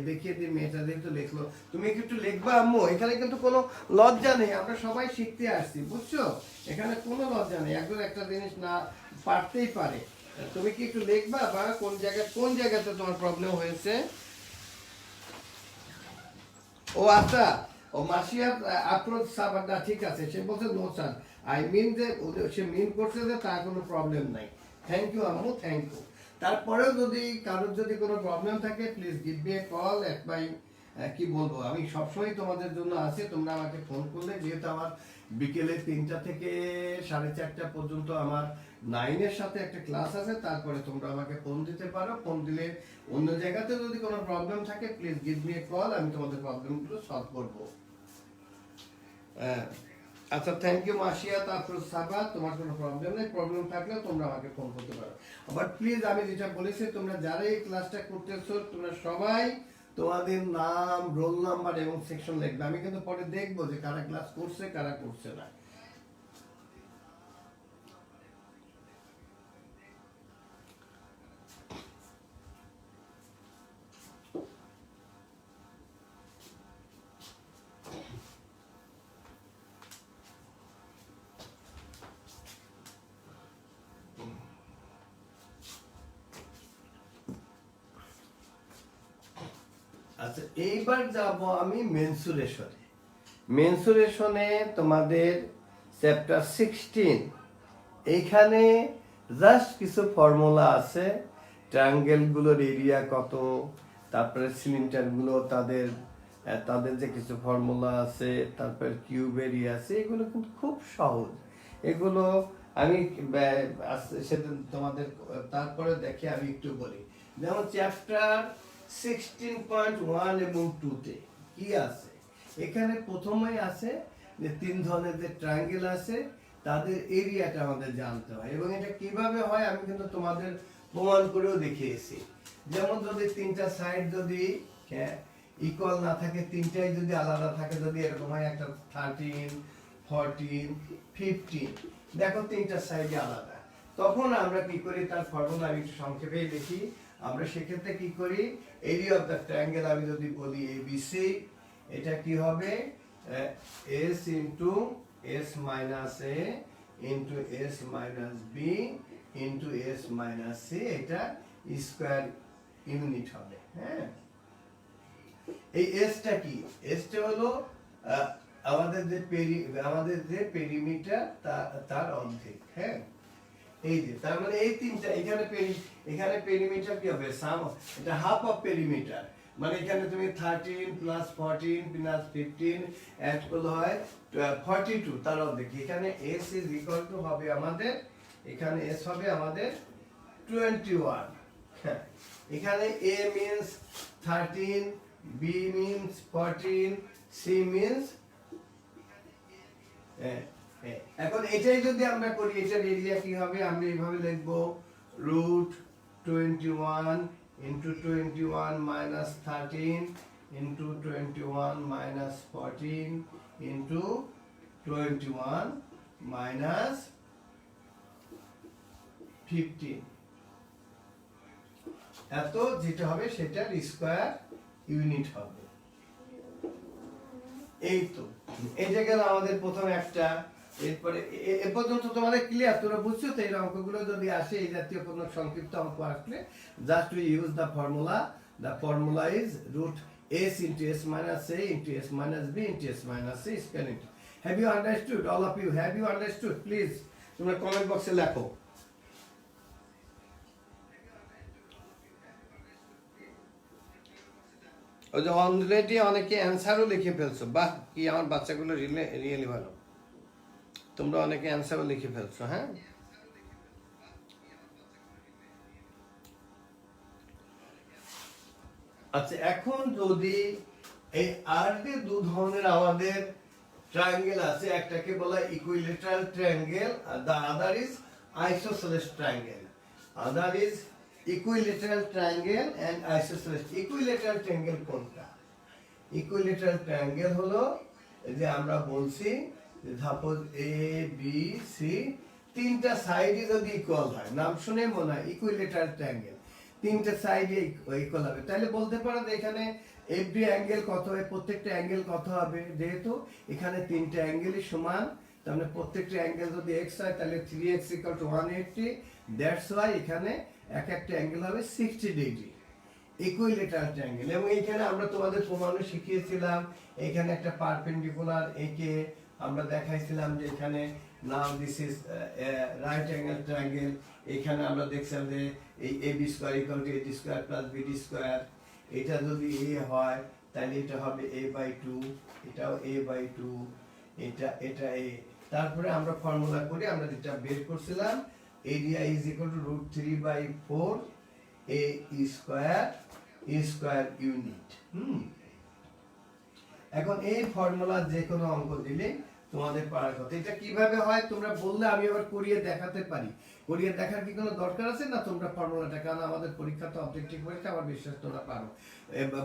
দেখিয়ে দিই মেয়েটা যেহেতু লিখলো, তুমি কি একটু লিখবা আম্মু? এখানে কিন্তু কোনো লজ্জা নেই, আমরা সবাই শিখতে আসছি বুঝছো, এখানে কোনো লজ্জা নেই, একজন একটা জিনিস না পারতেই পারে। তুমি কি একটু লিখবা বা কোন জায়গাতে তোমার প্রবলেম হয়েছে? ও আচ্ছা, ও মাসিয়া আফরোজ সাবাদা ঠিক আছে, সে বলছে নো স্যার, আই মিন যে সে মিন করছে যে তার কোনো প্রবলেম নাই। থ্যাংক ইউ আম্মু, থ্যাংক ইউ। তারপরেও যদি কারোর যদি কোনো প্রবলেম থাকে please give me a call at my, কি বলবো, আমি সবসময় তোমাদের জন্য আছি। তোমরা আমাকে ফোন করলে, যেহেতু আমার বিকেলে 3টা থেকে 4:30 পর্যন্ত আমার 9 এর সাথে একটা ক্লাস আছে, তারপরে তোমরা আমাকে ফোন দিতে পারো। ফোন দিলে অন্য জায়গাতে যদি কোনো প্রবলেম থাকে please give me a call, আমি তোমাদের প্রবলেমগুলো সলভ করব। আচ্ছা থ্যাংক ইউ মাসিয়া তাফরুজ সাবা, তোমার কোনো প্রবলেম নেই, প্রবলেম থাকলেও তোমরা আমাকে ফোন করতে পারো। বাট প্লিজ আমি যেটা বলেছি, তোমরা যারা এই ক্লাসটা করতেছো তোমরা সবাই তোমাদের নাম, রোল নাম্বার এবং সেকশন লিখবে। আমি কিন্তু পরে দেখবো যে কারা ক্লাস করছে কারা করছে না। আচ্ছা এইবার যাব আমি মেনসুরেশনে তোমাদের চ্যাপ্টার 16। এইখানে জাস্ট কিছু ফর্মুলা আছে, ট্রায়াঙ্গেলগুলোর এরিয়া কত, তারপরে সিলিন্ডারগুলো তাদের যে কিছু ফর্মুলা আছে, তারপরে কিউব এরিয়া আছে, এগুলো কিন্তু খুব সহজ। এগুলো আমি সেদিন তোমাদের তারপরে দেখে আমি একটু বলি। যেমন চ্যাপ্টার 16.1 এবং 2 তে কি আছে? এখানে প্রথমেই আছে যে তিন ধরনের যে ট্রায়াঙ্গেল আছে তাদের এরিয়াটা আমাদের জানতে হয়, এবং এটা কিভাবে হয় আমি কিন্তু তোমাদের প্রমাণ করেও দেখিয়েছি। যেমন যদি তিনটা সাইড যদি ইকুয়াল না থাকে, তিনটাই যদি আলাদা থাকে, যদি এরকম হয় একটা 13, 14, 15, দেখো তিনটা সাইড আলাদা, তখন আমরা কি করি, তার ফর্মুলা আমি একটু সংক্ষেপে দেখি। আমরা সেক্ষেত্রে কি করি, এরিয়া অফ দ্য ট্রায়াঙ্গেল আমি যদি বলি এবিসি, এটা কি হবে S into S minus A into S minus B into S minus C, এটা স্কোয়ার ইউনিট হবে। হ্যাঁ, এই এসটা কি, এসটা হলো আমাদের যে পেরিমিটার তার অর্ধেক। হ্যাঁ, এই যে তার মানে এই তিনটা, এখানে পেরিমিটার কি হবে, সাম, এটা হাফ অফ পেরিমিটার, মানে এখানে তুমি 13 প্লাস 14 প্লাস 15 অ্যাড করলে হয় 42, তার অর্ধেক। এখানে s ইজ ইকুয়াল টু হবে আমাদের, এখানে s হবে আমাদের 21। হ্যাঁ, এখানে a means 13, b means 14, c means, এখন এটাই যদি আমরা করি, এটার এরিয়া কি হবে, আমরা এইভাবে লিখবো √21 into 21 minus 13 into 21 minus 14 into 21 minus 15, এত যেটা হবে সেটার স্কয়ার ইউনিট হবে। এই তো এটা গেল আমাদের প্রথম একটা। এরপরে এ পর্যন্ত তোমাদের ক্লিয়ার, তোমরা বুঝছো তো? এই অঙ্কগুলো যদি আসে, এই জাতীয় কোনো সংক্ষিপ্ত অঙ্ক আসলে, just we use the formula is √s into s minus a into s minus b into s minus c square into. Have you understood, all of you? Have you understood? Please তোমরা comment বক্সে লেখো। ওই যে already অনেকে অ্যান্সারও লিখে ফেলছো, বাহ, কি আমার বাচ্চাগুলো রিয়েলি ভালো, তোমরা অনেকে অ্যান্সারও লিখে ফেলছো। হ্যাঁ, আচ্ছা, এখন যদি এই আর যে দু ধরনের আমাদের ট্রায়াঙ্গেল আছে, একটাকে বলা ইকুইলেটারাল ট্রায়াঙ্গেল, আর the other is isosceles triangle. Other is equilateral triangle and isosceles. Equilateral triangle কোনটা? ইকুইলেটারাল ট্রায়াঙ্গেল হলো যে আমরা বলছি যে সাপোজ এ বি সি, তিনটা সাইডে যদি ইকুয়াল হয়, নাম শুনে মনে হয় ইকুইলেটারাল ট্রায়াঙ্গেল, তিনটা সাইডে ইকুয়াল হবে, তাহলে বলতে পারো যে এখানে এভরি অ্যাঙ্গেল কত হয়, প্রত্যেকটা অ্যাঙ্গেল কত হবে, যেহেতু এখানে তিনটা অ্যাঙ্গেলই সমান, তার মানে প্রত্যেকটা অ্যাঙ্গেল যদি x হয় তাহলে 3x = 180, দ্যাটস ওয়াই এখানে এক একটা অ্যাঙ্গেল হবে 60 ডিগ্রি, ইকুইলেটারাল ট্রায়াঙ্গেল। এবং এইখানে আমরা তোমাদের প্রমাণও শিখিয়েছিলাম, এখানে একটা পারপেন্ডিকুলার এঁকে আমরা দেখাইছিলাম যে এখানে now this is right angle triangle. এখানে আমরা দেখছিলাম যে এই ab² = ad² + bd², এটা যদি a হয় তাহলে এটা হবে a/2, এটাও a/2, এটা a। তারপরে আমরা ফর্মুলা করে আমরা যেটা বের করছিলাম, area is equal two √3/4 a square unit. এখন এই ফর্মুলা যে কোনো অঙ্ক দিলে তোমাদের পারার কথা। এটা কিভাবে হয় তোমরা বললে আমি আবার করিয়ে দেখাতে পারি। করিয়ে দেখার কি কোনো দরকার আছে না? তোমরা ফর্মুলাটা, কারণ আমাদের পরীক্ষা তো অবজেক্টিভ পরীক্ষা, আমার বিশ্বাস তোমরা পারো।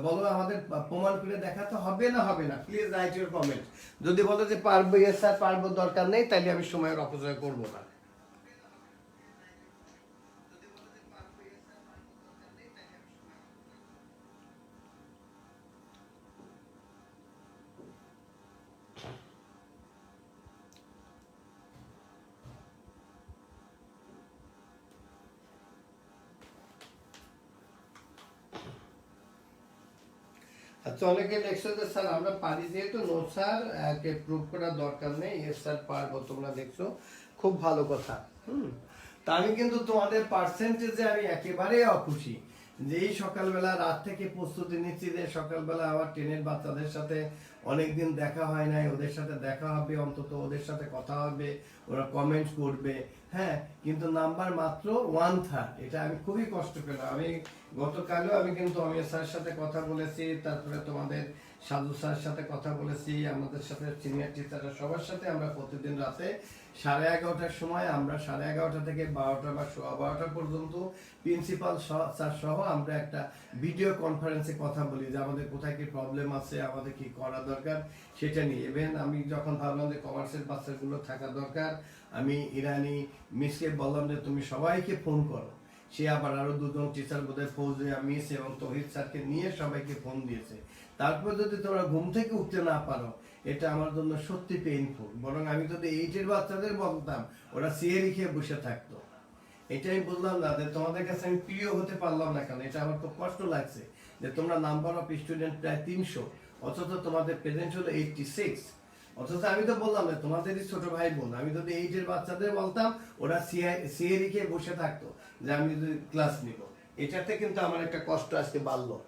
বলো আমাদের প্রমাণ করে দেখাতে হবে না, হবে না? Please write your comment. যদি বলো যে পারবো, ইয়েস স্যার পারবো, দরকার নেই, তাহলে আমি সময়ের অপচয় করবো না। আচ্ছা, অনেকে দেখছো যে স্যার আমরা পারি, যেহেতু নো স্যার কে প্রুভ করার দরকার নেই, ইয়েস স্যার পারবো, তোমরা দেখছো, খুব ভালো কথা। তা আমি কিন্তু তোমাদের পার্সেন্টেজে আমি একেবারে অখুশি যে এই সকালবেলা রাত থেকে প্রস্তুতি নিচ্ছি, যে সকালবেলা আবার ট্রেনের বাচ্চাদের সাথে অনেকদিন দেখা হয় নাই, ওদের সাথে দেখা হবে, অন্তত ওদের সাথে কথা হবে, ওরা কমেন্ট করবে। হ্যাঁ, কিন্তু নাম্বার মাত্র 1/3। এটা আমি খুবই কষ্ট পেলাম। আমি গতকালও আমি কিন্তু অমিয় স্যারের সাথে কথা বলেছি, তারপরে তোমাদের সাধু স্যারের সাথে কথা বলেছি, আমাদের সাথে সিনিয়র টিচাররা সবার সাথে আমরা প্রতিদিন রাতে 11:30টার সময় আমরা 11:30 থেকে 12টা বা 12:15 পর্যন্ত প্রিন্সিপাল স্যার সহ আমরা একটা ভিডিও কনফারেন্সে কথা বলি যে আমাদের কোথায় কি প্রবলেম আছে, আমাদের কি করা দরকার সেটা নিয়ে। ইভেন আমি যখন ভাবলাম যে কমার্সের বাচ্চাগুলো থাকা দরকার, আমি ইরানি মিসকে বললাম যে তুমি সবাইকে ফোন করো। সে আবার আরো দুজন টিচার বোধহয় ফৌজিয়া মিস এবং তহিদ স্যারকে নিয়ে সবাইকে ফোন দিয়েছে। তারপর যদি তোমরা ঘুম থেকে উঠতে না পারো, এটা আমার জন্য সত্যি পেইনফুল। বরং আমি যদি 8-এর বাচ্চাদের বলতাম, ওরা সিয়ারি খেয়ে বসে থাকতো। এটা আমি বললাম না যে তোমাদের কাছে আমি প্রিয় হতে পারলাম না কেন, এটা আমার খুব কষ্ট লাগছে যে তোমরা নাম্বার অফ স্টুডেন্ট প্রায় 300, অথচ তোমাদের প্রেজেন্ট হলো 86। অথচ আমি তো বললাম যে তোমাদেরই ছোট ভাই বোন, আমি যদি 8-এর বাচ্চাদের বলতাম, ওরা সিয়ারি খেয়ে বসে থাকতো যে আমি যদি ক্লাস নিব। এটাতে কিন্তু আমার একটা কষ্ট আজকে বাড়লো।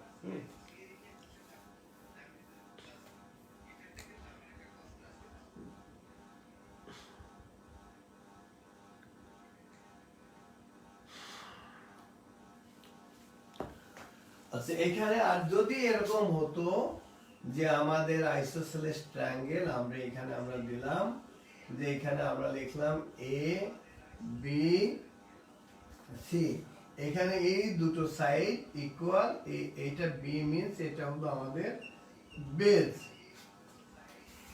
আচ্ছা, এখানে আর যদি এরকম হতো যে আমাদের আইসোসেলেস ট্রায়াঙ্গেল, আমরা এখানে আমরা দিলাম যে এখানে আমরা লিখলাম এ বি সি, এখানে এই দুটো সাইড ইকুয়াল, এইটা বি মিন্স এটা হলো আমাদের বেস।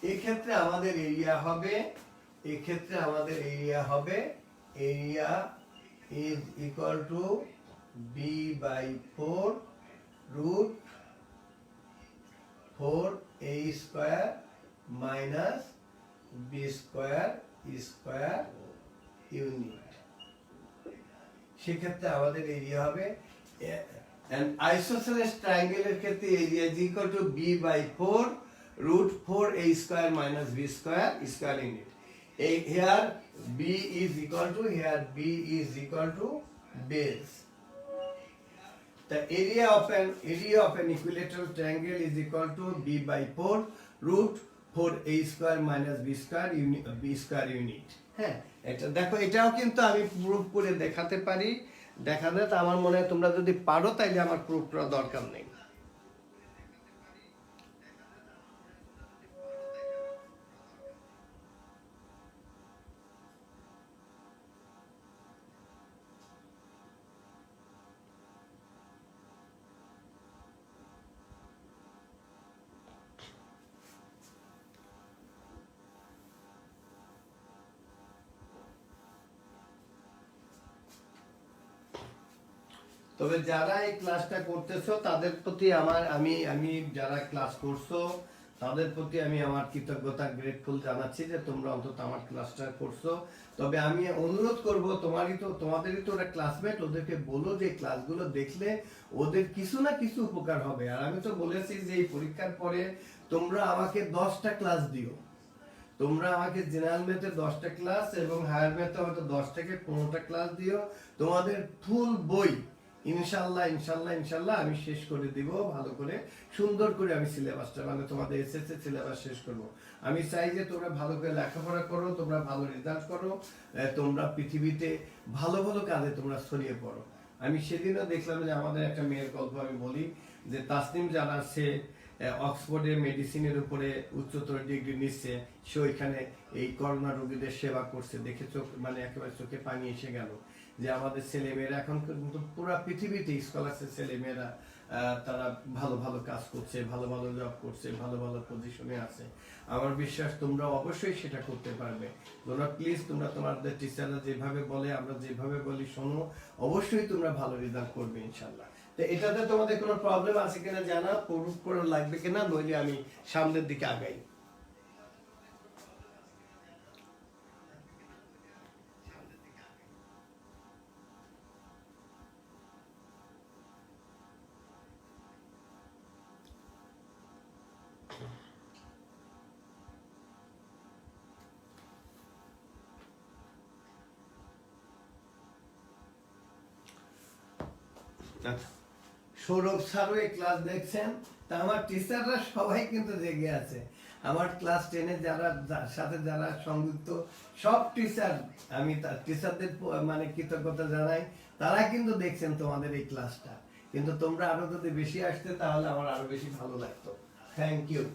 এই ক্ষেত্রে আমাদের এরিয়া হবে, এই ক্ষেত্রে আমাদের এরিয়া হবে, area is equal to B by 4 root 4a square minus b square unit. সেক্ষেত্রে আমাদের এরিয়া হবে, and isosceles triangle এর ক্ষেত্রে এরিয়া is equal to b by 4 root 4a square minus b square unit. Here b is equal to base. The area of an equilateral triangle is equal to b by 4 root 4a square minus b square unit. হ্যাঁ, এটা দেখো, এটাও কিন্তু আমি proof করে দেখাতে পারি। দেখাতে তো আমার মনে হয় তোমরা যদি পারো তাইলে আমার প্রুফ করা দরকার নেই। তবে যারা এই ক্লাসটা করতেছো তাদের প্রতি আমি যারা ক্লাস করছো তাদের প্রতি আমি আমার কৃতজ্ঞতা গ্রেটফুল জানাচ্ছি যে তোমরা অন্তত আমার ক্লাসটা করছো। তবে আমি অনুরোধ করব, তোমাদেরই তো ওরা ক্লাসমেট, ওদেরকে বলো যে ক্লাসগুলো দেখলে ওদের কিছু না কিছু উপকার হবে। আর আমি তো বলেছি যে এই পরীক্ষার পরে তোমরা আমাকে 10টা ক্লাস দিও। তোমরা আমাকে জেনারেল ম্যাথে 10টা ক্লাস এবং হায়ার ম্যাথে হয়তো 10 থেকে 15টা ক্লাস দিও। তোমাদের ফুল বই ইনশাল্লাহ আমি শেষ করে দিব, ভালো করে সুন্দর করে আমি সিলেবাসটা, মানে তোমাদের এসএসসি সিলেবাস শেষ করব। আমি চাই যে তোমরা ভালো করে লেখাপড়া করো, তোমরা ভালো রেজাল্ট করো, তোমরা পৃথিবীতে ভালো ভালো কাজে তোমরা ছড়িয়ে পড়ো। আমি সেদিনও দেখলাম যে আমাদের একটা মেয়ের গল্প আমি বলি যে তাসনিম জানা, সে অক্সফোর্ডে মেডিসিনের উপরে উচ্চতর ডিগ্রি নিচ্ছে, সে ওইখানে এই করোনা রোগীদের সেবা করছে, দেখে চোখ মানে একেবারে চোখে পানি এসে গেল যে আমাদের ছেলেমেয়েরা এখন কিন্তু পুরো পৃথিবীতে স্কলারশিপ ছেলেমেয়েরা তারা ভালো ভালো কাজ করছে, ভালো ভালো জব করছে, ভালো ভালো পজিশনে আছে। আমার বিশ্বাস তোমরা অবশ্যই সেটা করতে পারবে। তোমরা প্লিজ, তোমরা তোমাদের টিচাররা যেভাবে বলে, আমরা যেভাবে বলি শোনো, অবশ্যই তোমরা ভালো রেজাল্ট করবে ইনশাল্লাহ। তো এটাতে তোমাদের কোনো প্রবলেম আছে কিনা জানা, প্রুফ করে লাগবে কিনা, নইলে আমি সামনের দিকে আগাই। সৌরভ স্যারও এই ক্লাস দেখছেন, তা আমার টিচাররা সবাই কিন্তু জেগে আছে। আমার ক্লাস 10-এ যারা সাথে যারা সংযুক্ত সব টিচার, আমি টিচারদের মানে কৃতজ্ঞতা জানাই, তারা কিন্তু দেখছেন তোমাদের এই ক্লাসটা। কিন্তু তোমরা আরো যদি বেশি আসতে তাহলে আমার আরো বেশি ভালো লাগতো। Thank you.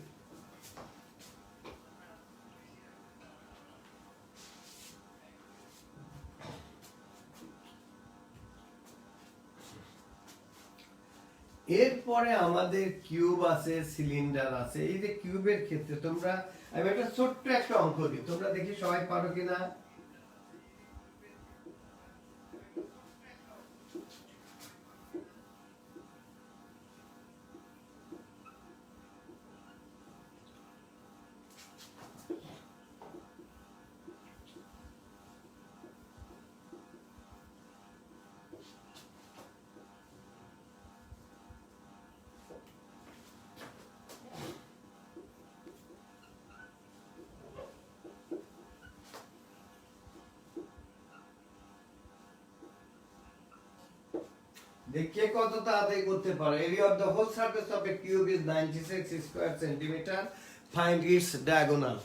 এরপরে আমাদের কিউব আছে, সিলিন্ডার আছে। এই যে কিউবের ক্ষেত্রে তোমরা, আমি একটা ছোট্ট একটা অঙ্ক দিই, তোমরা দেখি সবাই পারো কিনা। দেখে কত তাড়াতাড়ি করতে পারো। Area of the whole surface of a cube is 96 square centimetre, find its diagonal.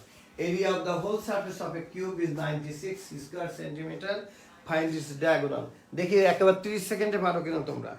Area of the whole surface of a cube is 96 square centimetre, find its diagonal. দেখি একেবারে 30 সেকেন্ডে পারো কিনা তোমরা।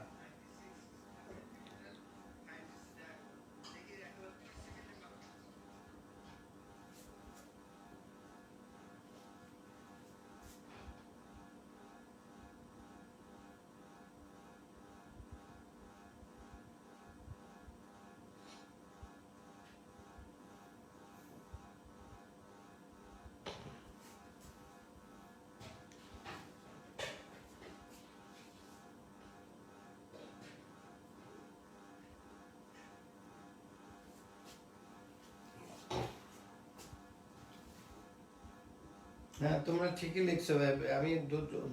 হ্যাঁ, তোমরা ঠিকই লিখছো ভাই। আমি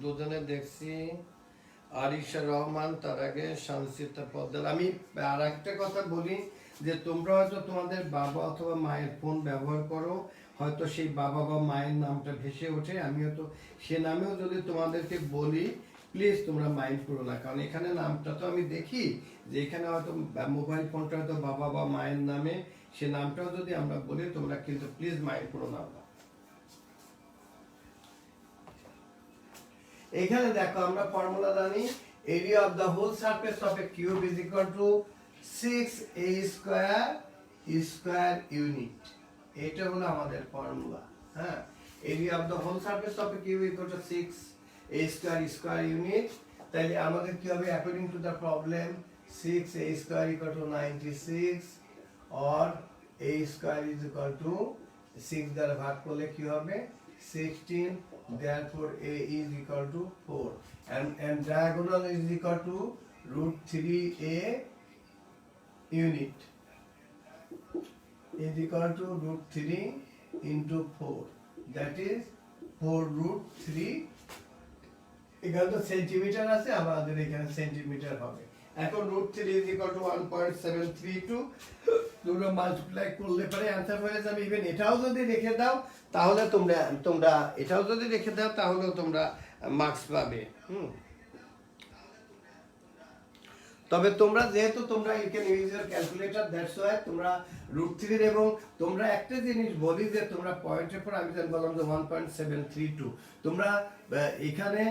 দুজনে দেখছি, আরিশা রহমান, তার আগে শামসিতা পদ্মার। আমি আর একটা কথা বলি যে তোমরা হয়তো তোমাদের বাবা অথবা মায়ের ফোন ব্যবহার করো, হয়তো সেই বাবা বা মায়ের নামটা ভেসে ওঠে। আমি হয়তো সে নামেও যদি তোমাদেরকে বলি, প্লিজ তোমরা মাইন্ড করো না, কারণ এখানে নামটা তো আমি দেখি যে এখানে হয়তো মোবাইল ফোনটা হয়তো বাবা বা মায়ের নামে, সে নামটাও যদি আমরা বলি, তোমরা কিন্তু প্লিজ মাইন্ড করো না। এখানে দেখো আমরা ফর্মুলা জানি, area of the whole surface of a cube is equal to 6a square square unit. এটা হলো আমাদের ফর্মুলা। হ্যাঁ, area of the whole surface of a cube equal to 6a square square unit. তাহলে আমাদের কি হবে, according to the problem, 6a square equal to 96 or a square is equal to 6 দ্বারা ভাগ করলে কি হবে, 16, therefore a is equal to 4, and diagonal is equal to root 3a unit is equal to root 3 into 4, that is 4 root 3। এখানে তো centimetre আছে, আমাদের এখানে সেন্টিমিটার হবে। এখন root 3 is equal to 1.732, তোমরা মাল্টিপ্লাই করলে পরে आंसर হয়ে যাবে। ইভেন এটাও যদি রেখে দাও তাহলে তোমরা এটাও যদি রেখে দাও তাহলেও তোমরা মার্কস পাবে। তবে তোমরা যেহেতু তোমরা you can use your calculator, that's why তোমরা √3 এবং তোমরা একটা জিনিস বলি যে তোমরা পয়েন্টের পর, আমি যেন বললাম যে 1.732, তোমরা এখানে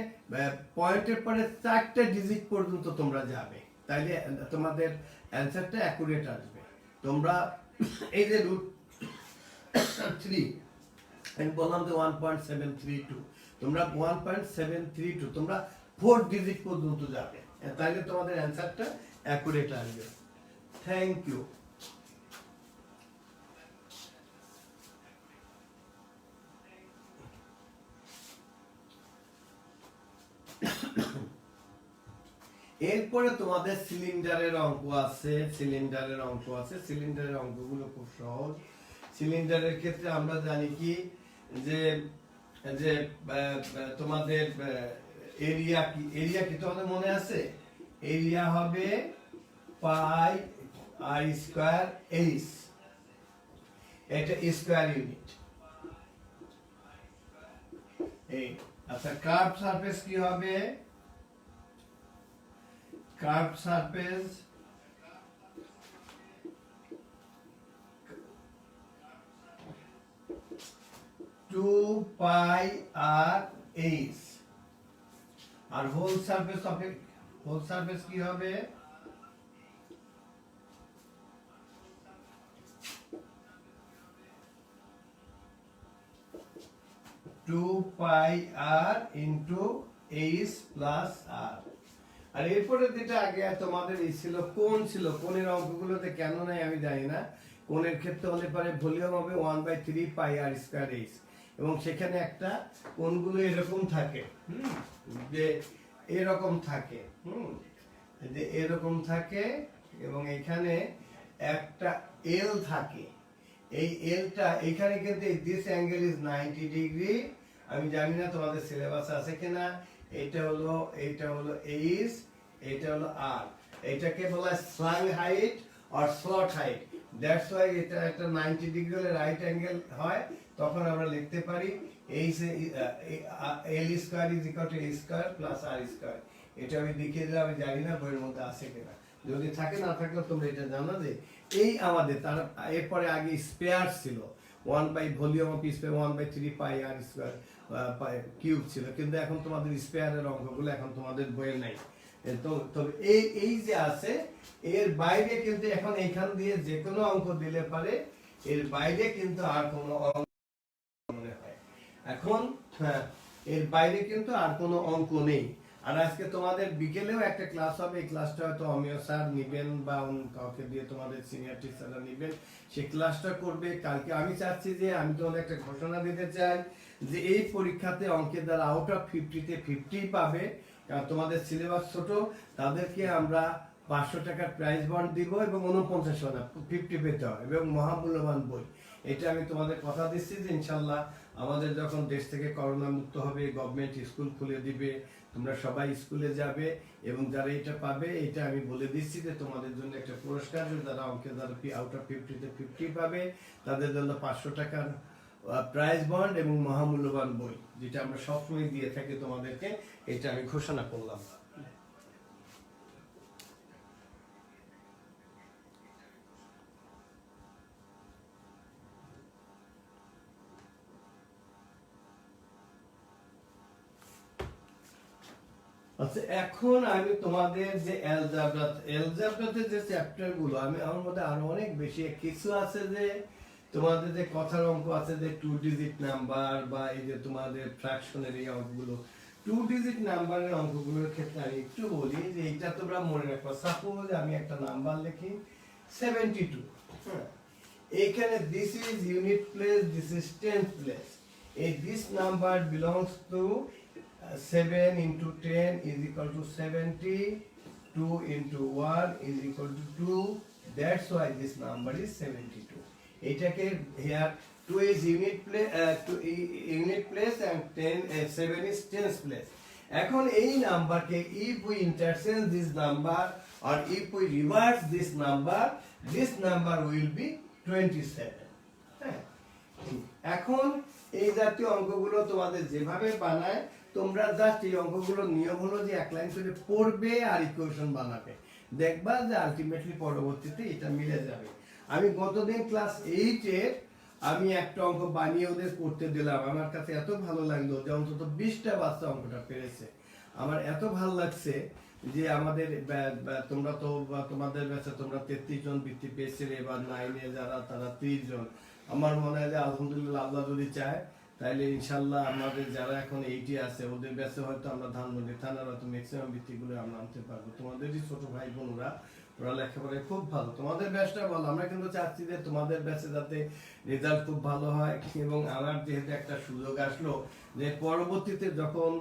পয়েন্টের পরে 4টা ডিজিট পর্যন্ত তোমরা যাবে, তাইলে তোমাদের অ্যানসারটা অ্যাকুরেট আসবে। তোমরা এই যে √3 আমি বললাম যে 1.732, তোমরা 1.732 তোমরা 4 ডিজিট পর্যন্ত যাবে, তাইলে তোমাদের অ্যানসারটা অ্যাকুরেট আসবে। Thank you. এরপরে তোমাদের সিলিন্ডারের অঙ্ক আছে। সিলিন্ডারের অঙ্কগুলো খুব সহজ। সিলিন্ডারের ক্ষেত্রে আমরা জানি কি যে তোমাদের এরিয়া কি তোমাদের মনে আছে? এরিয়া হবে পাই আর স্কয়ার এইচ, এটা স্কয়ার ইউনিট। এই আচ্ছা, কার্ভ সারফেস কি হবে? কার্ভ সারফেস 2πr/h আর হোল সারফেস কি হবে 2πr into h plus r। আর এরপরে যেটা আগে তোমাদের এই ছিল কোণ ছিল, কোণের অঙ্কগুলোতে কেন নাই আমি জানি না। কোণের ক্ষেত্রে হলে পারে ভলিউম হবে 1/3 পাই আর স্কয়ার h, এবং সেখানে একটা কোণগুলো এরকম থাকে, যে এরকম থাকে, যে এরকম থাকে, এবং এখানে একটা এল থাকে। এই এলটা এখানে কিন্তু দিস অ্যাঙ্গেল ইজ 90 ডিগ্রি। আমি জানি না তোমাদের সিলেবাসে আছে কিনা। এটা হলো এইচ, এটা হলো আর। এটাকে বলা হয় স্লাং হাইট আর স্লট হাইট। দ্যাটস ওয়াই এটা একটা 90 ডিগ্রি হলে রাইট অ্যাঙ্গেল হয়, তখন আমরা লিখতে পারি h l square is equal to a square plus r square. এটা আমি দেখিয়ে দিলাম, আমি জানি না বইয়ের মধ্যে আছে কিনা। যদি থাকে, না থাকলে তোমরা এটা জানো যে এই আমাদের তার এরপরে আগে স্পেয়ার ছিল 1 by volume of sphere 1/3 pi r square cube ছিল, কিন্তু এখন তোমাদের স্পেয়ারের অঙ্কগুলো এখন তোমাদের বইয়ে নাই। তো তবে এই যে আছে এর বাইরে কিন্তু এখন এইখান দিয়ে যে কোনো অঙ্ক দিলে পারে, এর বাইরে কিন্তু আর কোনো অঙ্ক মনে হয় এখন, হ্যাঁ, এর বাইরে কিন্তু আর কোনো অঙ্ক নেই। আর আজকে তোমাদের বিকেলেও একটা ক্লাস হবে, এই ক্লাসটা হয়তো অমিয় স্যার নিবেন বা কাউকে দিয়ে তোমাদের সিনিয়র টিচাররা নিবেন, সেই ক্লাসটা করবে কালকে। আমি চাচ্ছি যে আমি তোমাদের একটা ঘোষণা দিতে চাই যে এই পরীক্ষাতে অঙ্কের দ্বারা আউট অফ 50-তে 50 পাবে, কারণ তোমাদের সিলেবাস ছোট, তাদেরকে আমরা 500 টাকার প্রাইজ বন্ড দিব এবং 49 টাকা 50 পেতে হবে এবং মহামূল্যবান বই। এটা আমি তোমাদের কথা দিচ্ছি যে ইনশাল্লাহ আমাদের যখন দেশ থেকে করোনা মুক্ত হবে, গভর্নমেন্ট স্কুল খুলে দিবে, তোমরা সবাই স্কুলে যাবে, এবং যারা এটা পাবে এটা আমি বলে দিচ্ছি যে তোমাদের জন্য একটা পুরস্কার, যারা অঙ্কের দ্বারা আউট অফ 50-তে 50 পাবে তাদের জন্য 500 টাকার প্রাইজ বন্ড এবং মহামূল্যবান বই, যেটা আমরা সবসময় দিয়ে থাকি তোমাদেরকে। এটা আমি ঘোষণা করলাম। আচ্ছা, এখন আমি তোমাদের যে অ্যালজেব্রাতে যে চ্যাপ্টার গুলো, আমি আমার মধ্যে আরো অনেক বেশি কিছু আছে, যে তোমাদের যে কথার অঙ্ক আছে, যে 2 ডিজিট নাম্বার বা এই যে তোমাদের ফ্র্যাকশনের এই অঙ্কগুলো, 2 ডিজিট নাম্বারের অঙ্কগুলোর ক্ষেত্রে আমি একটু বলি যে এটা তোমরা মনে রাখো। সাপোজ আমি একটা নাম্বার লিখি 72, এইখানে this is unit place, this is 10th place. এই this number belongs to 7 into 10 is equal to 70, 2 into 1 is equal to 2, that's why this number is 72. এটাকে here 2 is unit place and 7 is tens place. এখন এই নাম্বারকে if we interchange this number or if we reverse this number will be 27. হ্যাঁ, এখন এই জাতীয় অঙ্কগুলো তোমাদের যেভাবে বানায়, তোমরা জাস্ট এই অঙ্কগুলোর নিয়ম হলো যে এক লাইন করে পড়বে আর ইকুয়েশন বানাবে, দেখবা যে আলটিমেটলি পরবর্তীতে এটা মিলে যাবে। আমি গতদিন ক্লাস 8-এর আমি একটা অঙ্ক বানিয়ে ওদের করতে দিলাম, আমার কাছে এত ভালো লাগলো যে অন্তত 20টা বাচ্চা অঙ্কটা পেরেছে। আমার এত ভালো লাগছে যে আমাদের তোমরা তো তোমাদের ব্যাচে তোমরা 33 জন বৃত্তি পেয়েছিলে, এবার 9-এ যারা তারা 30 জন। আমার মনে হয় যে আলহামদুলিল্লাহ আল্লাহ যদি চায় তাইলে ইনশাল্লাহ আমাদের যারা এখন 80 আছে ওদের ব্যাচে হয়তো আমরা ধানমন্ডি থানার হয়তো ম্যাক্সিমাম বৃত্তিগুলো আমরা আনতে পারবো। তোমাদেরই ছোট ভাই বোনরা, ওরা লেখাপড়ায় খুব ভালো, তোমাদের ব্যাচটা ভালো। আমরা কিন্তু চাচ্ছি যে তোমাদের ব্যাচে যাতে রেজাল্ট খুব ভালো হয়, এবং আমার যেহেতু একটা সুযোগ আসলো যে পরবর্তীতে যখন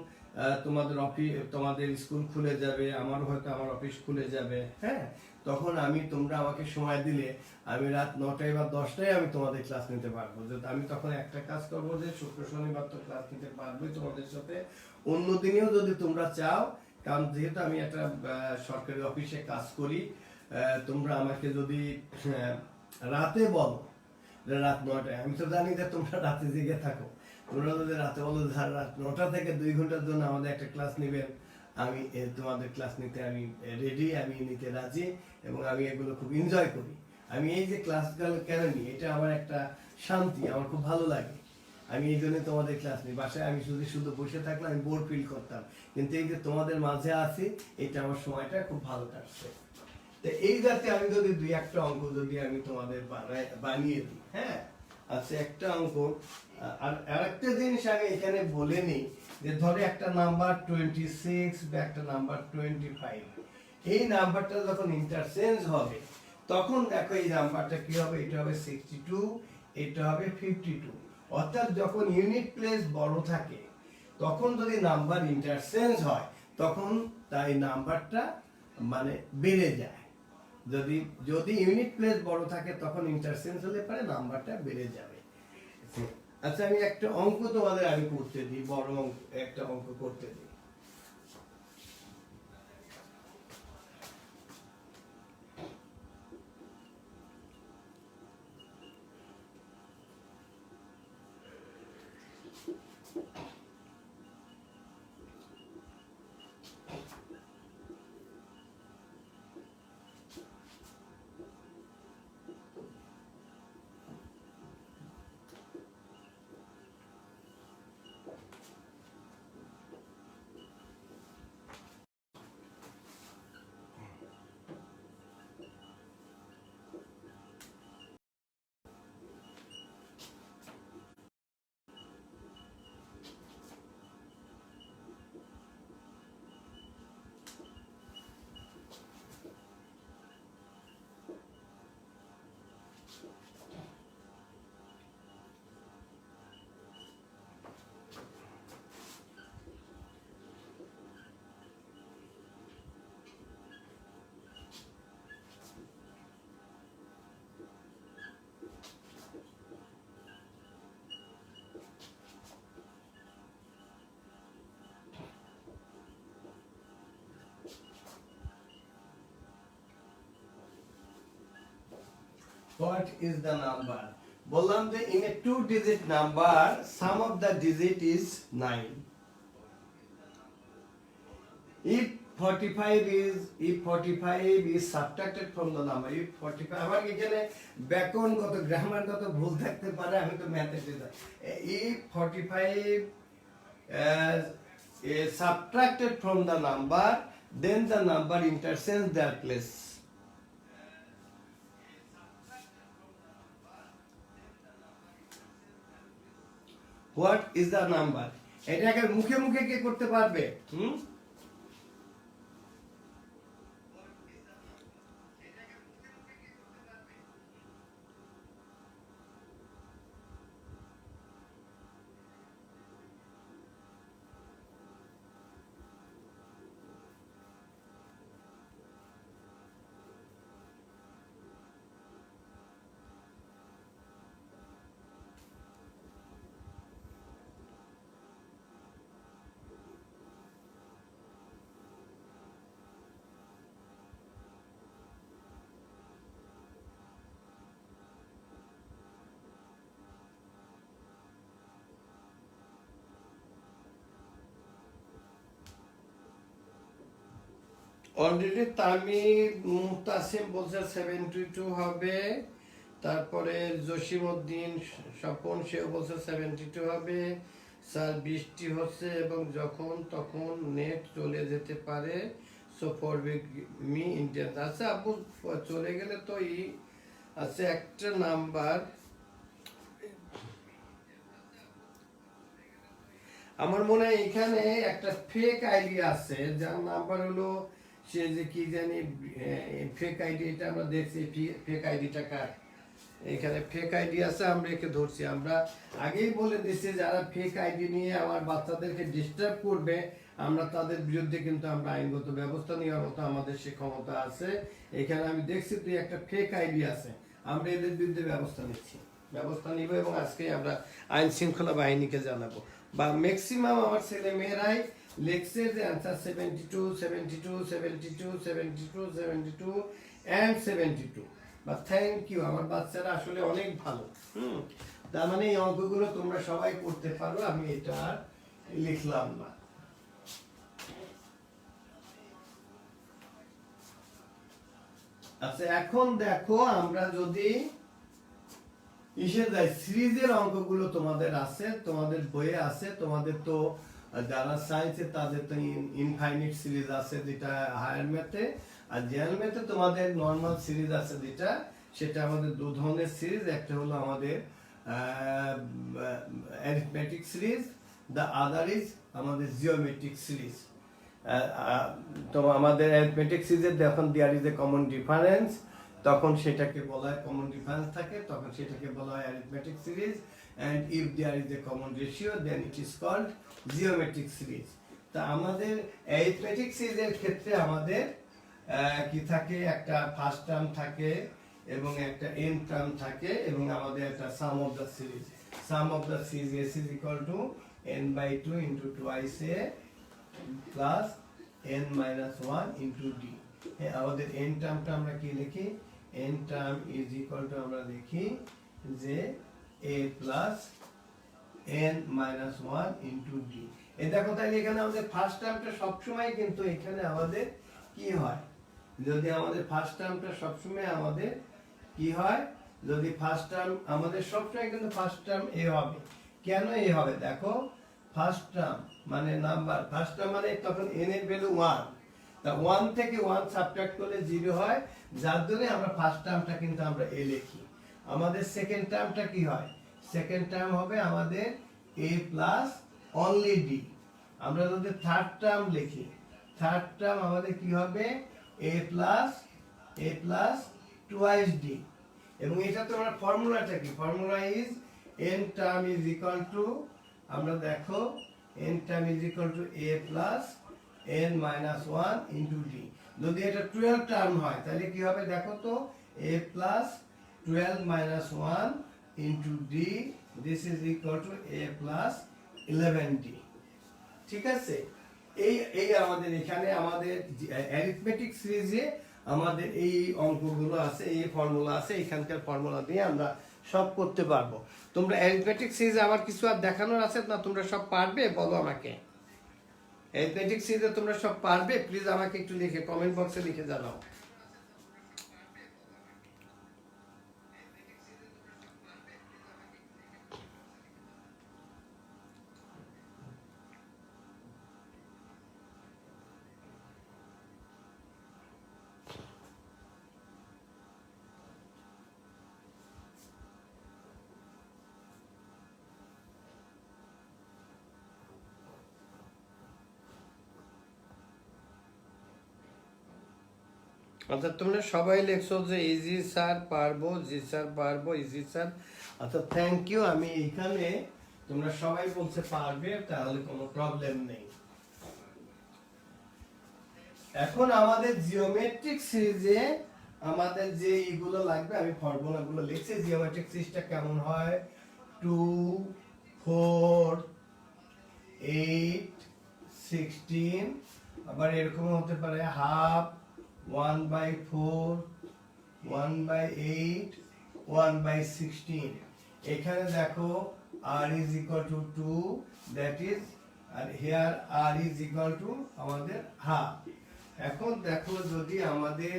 তোমাদের স্কুল খুলে যাবে, আমার হয়তো আমার অফিস খুলে যাবে, হ্যাঁ, তখন তোমরা আমাকে সময় দিলে আমি রাত 9টায় বা 10টায় আমি তোমাদের ক্লাস নিতে পারবো। যে আমি তখন একটা কাজ করবো যে শুক্র শনিবার তো ক্লাস নিতে পারবোই তোমাদের সাথে, অন্য দিনেও যদি তোমরা চাও, কারণ যেহেতু আমি একটা সরকারি অফিসে কাজ করি, তোমরা আমাকে যদি রাতে বলো রাত 9টায়, আমি তো জানি যে তোমরা রাতে জেগে থাকো, তোমরা যদি রাতে বলো রাত 9টা থেকে 2 ঘন্টার জন্য আমাদের একটা ক্লাস নেবেন, আমি তোমাদের ক্লাস নিতে আমি রেডি, আমি নিতে রাজি, এবং আমি এগুলো খুব এনজয় করি। আমি এই যে ক্লাসগুলো কেন নিই, এটা আমার একটা শান্তি, আমার খুব ভালো লাগে। আমি এই জন্য তোমাদের ক্লাস নিই। বাসায় আমি শুধু শুধু বসে থাকলে আমি বোর ফিল করতাম, কিন্তু এই যে তোমাদের মাঝে আছি, এটা আমার সময়টা খুব ভালো কাটছে। তো এই যাতে আমি যদি দুই একটা অঙ্ক যদি আমি তোমাদের বানিয়ে দিই, হ্যাঁ। আচ্ছা, একটা অঙ্ক আর আরেকটা জিনিস আমি এখানে বলে নিই, যে ধরে একটা নাম্বার 26 বা একটা নাম্বার 25, এই নাম্বারটা যখন ইন্টারচেঞ্জ হবে তখন দেখো এই নাম্বারটা কি হবে, এটা হবে 62, এটা হবে 52। অর্থাৎ যখন ইউনিট প্লেস বড় থাকে তখন যদি নাম্বার ইন্টারচেঞ্জ হয় তখন তাই নাম্বারটা মানে বেড়ে যায়। যদি যদি ইউনিট প্লেস বড় থাকে তখন ইন্টারচেঞ্জ হলে পরে নাম্বারটা বেড়ে যাবে। আচ্ছা, আমি একটা অঙ্ক তোমাদের আমি করতে দিই, বড় অঙ্ক একটা অঙ্ক করতে দিই। What is the number? বললাম যে in a two digit number sum of the digit is 9. If 45 is subtracted from the number, if 45, আমার এখানে ব্যাকরণগত গ্রামারগত ভুল থাকতে পারে, আমি তো ম্যাথে যাই। If 45 is subtracted from the number, then the number interchange their place. What is the number? এটাকে মুখে মুখে কে করতে পারবে? অলরেডি তামিম মুতাসিম বলছে 72 হবে, তারপরে জসিমউদ্দিন স্বপন সেও বলছে 72 হবে। স্যার বৃষ্টি হচ্ছে এবং যখন তখন নেট চলে যেতে পারে, সো ফর মি ইন্ডিয়ান। আচ্ছা আপু, চলে গেলে তো আচ্ছা একটা নাম্বার আমার মনে হয় এখানে একটা ফেক আইডি আছে, যার নাম্বার হলো সে যে কি জানি ফেক আইডি, এটা আমরা দেখছি ফেক আইডিটা কার। এখানে ফেক আইডি আছে, আমরা একে ধরছি। আমরা আগেই বলে দিচ্ছি যারা ফেক আইডি নিয়ে আমার বাচ্চাদেরকে ডিস্টার্ব করবে, আমরা তাদের বিরুদ্ধে কিন্তু আমরা আইনগত ব্যবস্থা নেওয়ার মতো আমাদের সে ক্ষমতা আছে। এখানে আমি দেখছি তুই একটা ফেক আইডি আছে, আমরা এদের বিরুদ্ধে ব্যবস্থা নিব এবং আজকে আমরা আইন শৃঙ্খলা বাহিনীকে জানাবো। বা ম্যাক্সিমাম আমার ছেলে মেয়েরাই লেখছে যে অ্যান্সার 72, 72, 72, 72, 72 and 72। বা থ্যাংক ইউ, আমার বাচ্চারা আসলে অনেক ভালো। তার মানে এই অঙ্কগুলো তোমরা সবাই করতে পারো, আমি এটা আর লিখলাম না। আচ্ছা, এখন দেখো আমরা যদি ইসে যায় সিরিজের অঙ্কগুলো তোমাদের আছে, তোমাদের বইয়ে আছে। তোমাদের তো যারা সায়েন্সে তাদের তো ইনফাইনিট সিরিজ আছে যেটা হায়ার ম্যাথে, আর জেনারেল ম্যাথে তোমাদের নর্মাল সিরিজ আছে যেটা, সেটা আমাদের দু ধরনের সিরিজ। একটা হলো আমাদের arithmetic series, the other is আমাদের জিওমেট্রিক সিরিজ। তো আমাদের অ্যারিথমেটিক সিরিজে যখন there is a common difference, তখন সেটাকে বলা হয় কমন ডিফারেন্স থাকে, তখন সেটাকে বলা হয় arithmetic series. And if there is a common ratio then it is called geometric series. তা আমাদের অ্যারিথমেটিক সিরিজের ক্ষেত্রে আমাদের কি থাকে, একটা ফার্স্ট টার্ম থাকে এবং একটা এন টার্ম থাকে, এবং আমাদের একটা sum of the series. Sum of the series S is equal to n/2 into twice A plus n-1 into D. আমাদের এন টার্মটা আমরা কি লিখি, N term is equal to আমরা লিখি যে a plus n-1 into D. এই দেখো তাহলে এখানে আমাদের ফার্স্ট টার্মটা সবসময় কিন্তু এখানে আমাদের কি হয়, যদি আমাদের ফার্স্ট টার্মটা সবসময় আমাদের কি হয়, যদি ফার্স্ট টার্ম আমাদের সবসময় কিন্তু ফার্স্ট টার্ম এ হবে। কেন এ হবে, দেখো ফার্স্ট টার্ম মানে নাম্বার, ফার্স্ট টার্ম মানে তখন n এর ভ্যালু 1, তা 1 থেকে 1 সাবট্রাক্ট করলে 0 হয়, যার জন্য আমরা ফার্স্ট টার্মটা কিন্তু আমরা a লিখি। আমাদের সেকেন্ড টার্মটা কি হয়, সেকেন্ড টার্ম হবে আমাদের a প্লাস অনলি ডি। আমরা যদি থার্ড টার্ম লিখি, থার্ড টার্ম আমাদের কি হবে a প্লাস টুয়াইস ডি। এবং এটা তো আমরা ফর্মুলাটা কি, formula is n term is equal to, আমরা দেখো n term is equal to a plus n-1 into D. যদি এটা 12 টার্ম হয় তাহলে কি হবে দেখো তো, a plus 12-1 into D, this is equal to a plus 11d। ঠিক আছে, এই আমাদের এখানে আমাদের অ্যারিথমেটিক সিরিজে আমাদের এই অঙ্কগুলো আছে, এই ফর্মুলা আছে, এখানকার ফর্মুলা দিয়ে আমরা সব করতে পারবো। তোমরা অ্যারিথমেটিক সিরিজে আমার কিছু আর দেখানোর আছে না, তোমরা সব পারবে বলো আমাকে। অ্যারিথমেটিক সিরিজে তোমরা সব পারবে, প্লিজ আমাকে একটু লিখে কমেন্ট বক্সে লিখে জানাও। আচ্ছা তোমরা সবাই লিখছো যে ইজি স্যার পারবো, জি স্যার পারবো, ইজি স্যার। আচ্ছা থ্যাংক ইউ। আমি এখানে তোমরা সবাই বলছে পারবে, তাহলে কোনো প্রবলেম নেই। এখন আমাদের জিওমেট্রিক সিরিজে আমাদের যে এইগুলো লাগবে, আমি ফর্মুলাগুলো লিখছি। জিওমেট্রিক সিরিজটা কেমন হয়, 2, 4, 8, 16, আবার এরকম হতে পারে হাফ, 1/4, 1/8, 1/16। এখানে দেখো r is equal to 2, that is, আর here r is equal to আমাদের হাফ। এখন দেখো যদি আমাদের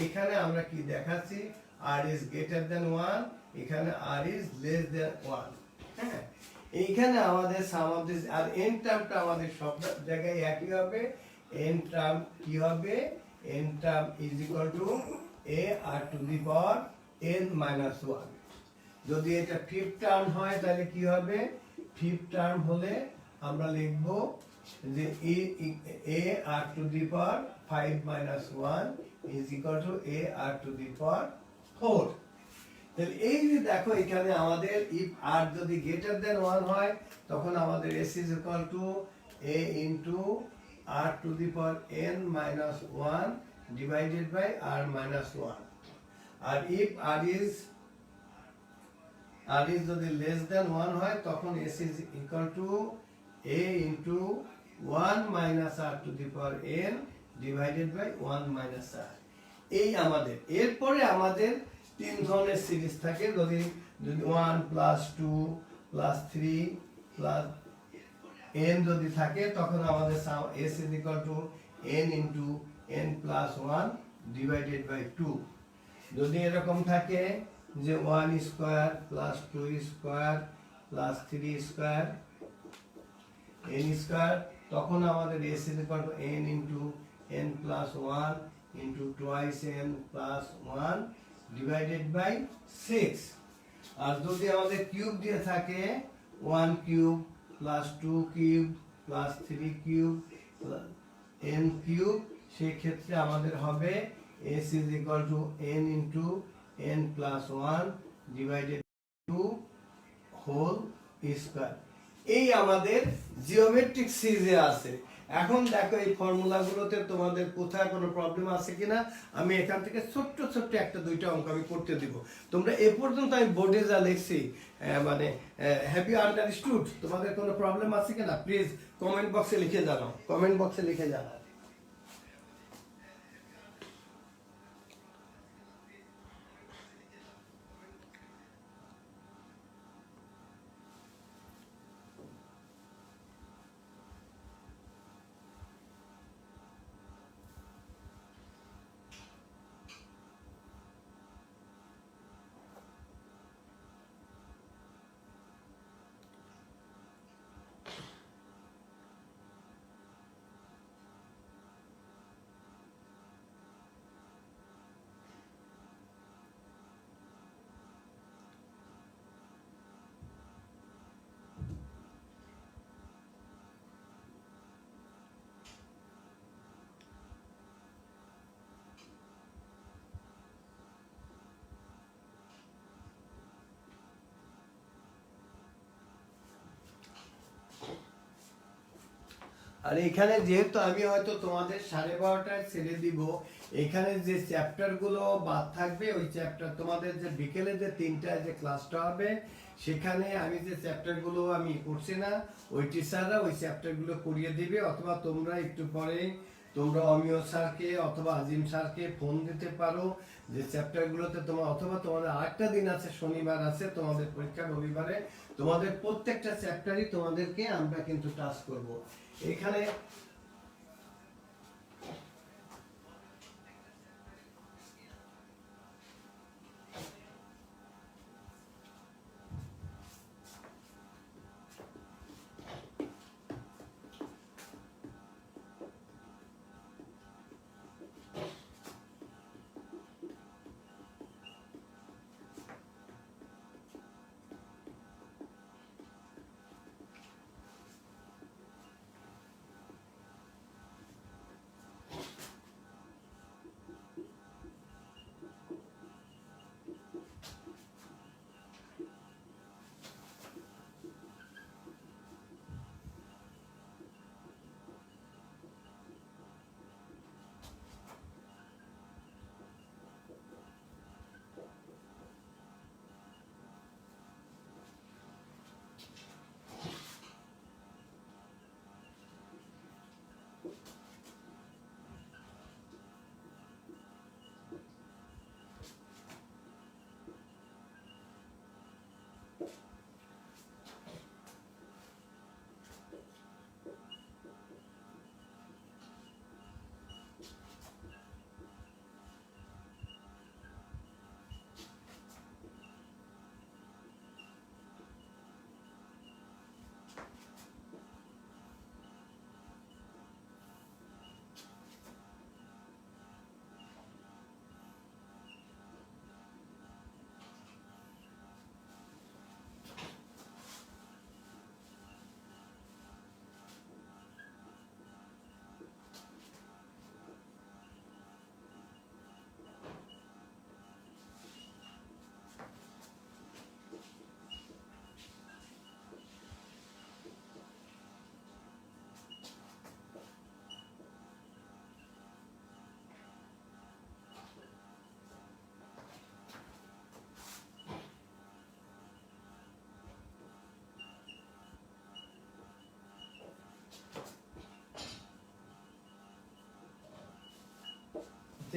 এখানে আমরা কি দেখাচ্ছি, r is greater than 1, এখানে r is less than 1। হ্যাঁ, এইখানে আমাদের সাম অফ দিস, আর n টার্মটা আমাদের সব জায়গায় একই হবে। n টার্ম কি হবে, n term is equal to a r to the power n-1। যদি এটা ফিফথ টার্ম হয় তাহলে কি হবে, ফিফথ টার্ম হলে আমরা লিখব যে a r to the power 5-1 is equal to a r to the power 4। তাহলে এই যে দেখো এখানে আমাদের if r যদি গ্রেটার দেন 1 হয়, তখন আমাদের s is equal to a into r to the power n-1 divided by r-1। আর if r is যদি লেস দেন 1 হয়, তখন s is equal to a into 1 - r to the power n divided by 1 - r। এই আমাদের এরপরে আমাদের তিন ধরনের সিরিজ থাকে। যদি 1 + 2 + 3 + n যদি থাকে, তখন আমাদের s is equal to n into n + 1 divided by 2। যদি এরকম থাকে যে 1 square plus 2 square plus 3 square n square, তখন আমাদের s is equal to n into n plus 1 into twice n plus 1 divided by 6। আর যদি আমাদের কিউব দিয়ে থাকে 1 cube plus 2 cube plus 3 cube n cube, সেই ক্ষেত্রে আমাদের হবে s is equal to n into n plus 1 divided by 2 whole square. এই আমাদের জিওমেট্রিক সিরিজে আছে। এখন দেখো এই ফর্মুলাগুলোতে তোমাদের কোথায় কোনো প্রবলেম আছে কিনা, আমি এখান থেকে ছোট্ট ছোট্ট একটা দুইটা অঙ্ক আমি করতে দিব। তোমরা এ পর্যন্ত আমি বোর্ডে যা লিখছি মানে হ্যাভ ইউ আন্ডারস্টুড? তোমাদের কোনো প্রবলেম আছে কিনা প্লিজ কমেন্ট বক্সে লিখে জানাও, কমেন্ট বক্সে লিখে জানাও। আর এখানে যেহেতু আমি হয়তো তোমাদের 12:30টায় ছেড়ে দিব, এখানে যে চ্যাপ্টারগুলো বাদ থাকবে ওই চ্যাপ্টার তোমাদের যে বিকেলে যে 3টায় যে ক্লাসটা হবে সেখানে আমি যে চ্যাপ্টারগুলো আমি করছি না ওই টিচাররা ওই চ্যাপ্টারগুলো করিয়ে দিবে, অথবা তোমরা একটু পরে তোমরা অমিয় স্যারকে অথবা আজিম স্যারকে ফোন দিতে পারো যে চ্যাপ্টারগুলোতে তোমার, অথবা তোমাদের আরেকটা দিন আছে শনিবার আছে তোমাদের পরীক্ষা, রবিবারে তোমাদের প্রত্যেকটা চ্যাপ্টারই তোমাদেরকে আমরা কিন্তু টাচ করব। এখানে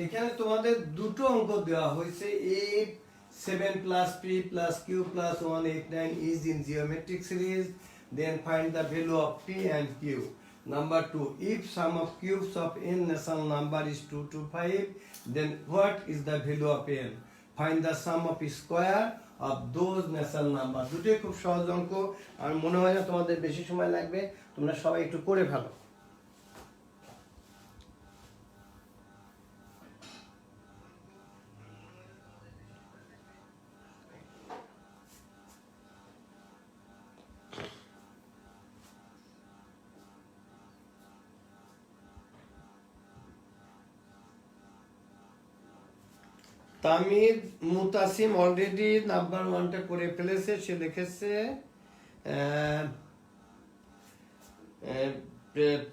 এখানে তোমাদের দুটো অঙ্ক দেওয়া হয়েছে, 8 7 plus p plus q plus 1 8 9 is in geometric series, then find the value of p and q. Number 2, if sum of cubes of n natural number is 2 to 5, then what is the value of n? Find the some of square of those natural number. দুটোই খুব সহজ অঙ্ক, আর মনে হয় না তোমাদের বেশি সময় লাগবে, তোমরা সবাই একটু করে ভালো। তামিদ মুতাসিম অলরেডি নাম্বার 1টা করে ফেলেছে, সে লিখেছে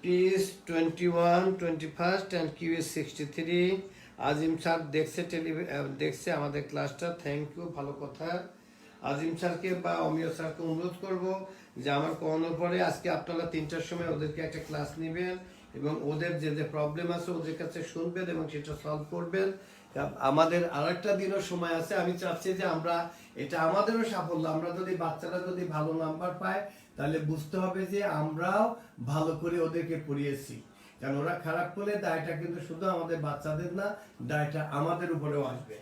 p is 21, 21 and q is 63। Azim sir দেখছে আমাদের ক্লাসটা, থ্যাংক ইউ, ভালো কথা। আজিম স্যারকে বা অমিয় স্যারকে অনুরোধ করব যে আমার পড়ানোর পরে আজকে আপনারা 3টার সময় ওদেরকে একটা ক্লাস নেবেন এবং ওদের যে যে প্রবলেম আছে ওদের কাছে শুনবেন এবং সেটা সলভ করবেন। আমাদের আরেকটা দিনও সময় আছে, আমি চাচ্ছি যে আমরা এটা আমাদেরও সাফল্য, আমরা যদি বাচ্চারা যদি ভালো নাম্বার পায় তাহলে বুঝতে হবে যে আমরাও ভালো করে ওদেরকে পড়িয়েছি, কারণ ওরা খারাপ করলে দায়টা কিন্তু শুধু আমাদের বাচ্চাদের না, দায়টা আমাদের উপরেও আসবে।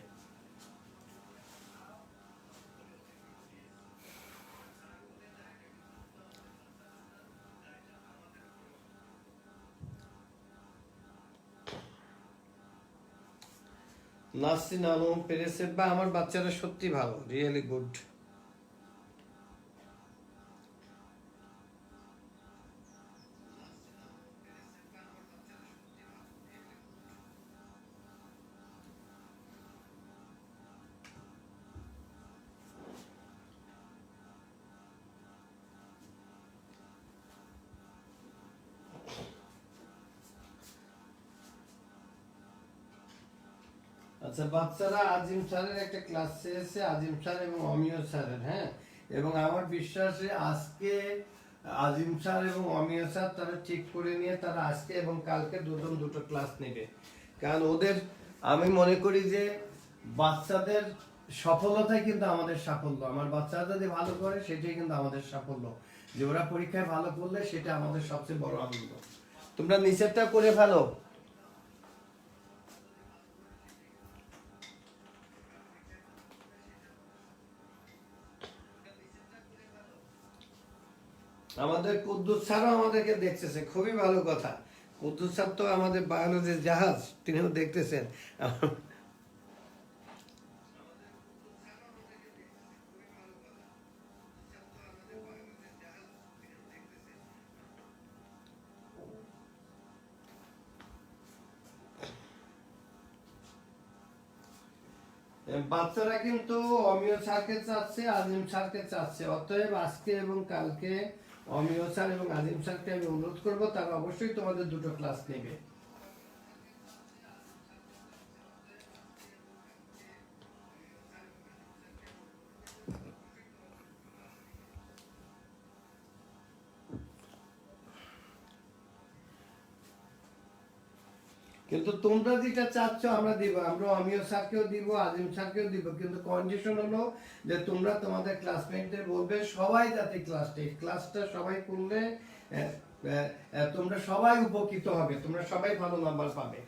নাসরিন আলম পেরেছে, বা আমার বাচ্চারা সত্যি ভালো, রিয়েলি গুড। আচ্ছা বাচ্চারা, আজিম স্যারের একটা ক্লাস চেয়েছে, আজিম স্যার এবং অমিয় স্যারের, হ্যাঁ, এবং আমার বিশ্বাসে আজকে আজিম স্যার এবং অমিয় স্যার তারা ঠিক করে নিয়ে তারা আজকে এবং কালকে দুটো ক্লাস নেবে, কারণ ওদের আমি মনে করি যে বাচ্চাদের সফলতাই কিন্তু আমাদের সাফল্য। আমার বাচ্চারা যদি ভালো করে সেটাই কিন্তু আমাদের সাফল্য, যে ওরা পরীক্ষায় ভালো করলে সেটা আমাদের সবচেয়ে বড় আনন্দ। তোমরা নিচেরটা করে ভালো। আমাদের কুদ্দুস স্যারও আমাদেরকে দেখতেছে, খুবই ভালো কথা। কুদ্দুস স্যার তো আমাদের বায়োলজির জাহাজ, তিনিও দেখতেছেন। বাচ্চারা কিন্তু অমিয় স্যারকে চাচ্ছে, আজিম স্যারকে চাচ্ছে, অতএব আজকে এবং কালকে অমিয় স্যার এবং আজিম স্যারকে আমি অনুরোধ করবো তারা অবশ্যই তোমাদের দুটো ক্লাস নেবে। কিন্তু তোমরা যেটা চাচ্ছ আমরা দিব, আমরা অমিয় স্যারকেও দিব, আজিম স্যারকেও দিব, কিন্তু কন্ডিশন হলো যে তোমরা তোমাদের ক্লাসমেটদের বলবে সবাই যাতে ক্লাসটা সবাই করলে তোমরা সবাই উপকৃত হবে, তোমরা সবাই ভালো নাম্বার পাবে।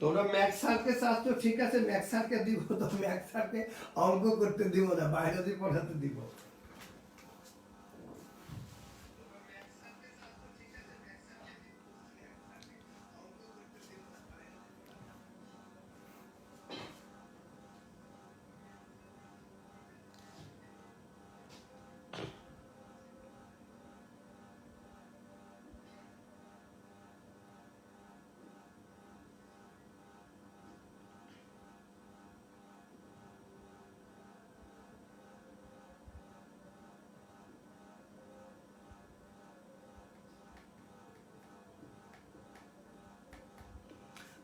তোমরা ম্যাথ স্যারকে চাচ্ছ, ঠিক আছে ম্যাথ স্যারকে দিব, তো ম্যাথ স্যারকে অঙ্ক করতে দিব না, বায়োলজি পড়াতে দিব।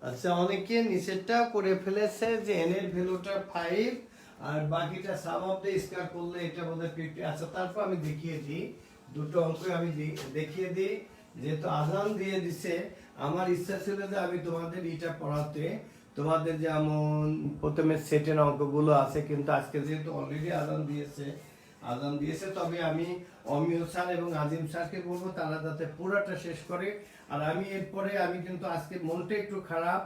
আচ্ছা অনেকে নিচেরটা করে ফেলেছে যে এন এর ভ্যালুটা 5 আর বাকিটা সাম অফ দ্য স্কয়ার করলে এটা বোধহয় 50। আচ্ছা তারপর আমি দেখিয়ে দিই, দুটো অঙ্ক আমি দেখিয়ে দিই, যেহেতু আজান দিয়ে দিছে আমার ইচ্ছা ছিল যে আমি তোমাদের এটা পড়াতে, তোমাদের যেমন প্রথমে সেটের অঙ্কগুলো আছে, কিন্তু আজকে যেহেতু অলরেডি আজান দিয়েছে আজান দিয়েছে। তবে আমি অমিয় স্যার এবং আজিম স্যারকে বলবো তারা যাতে পুরোটা শেষ করে। আর আমি এরপরে আমি কিন্তু আজকে মনটা একটু খারাপ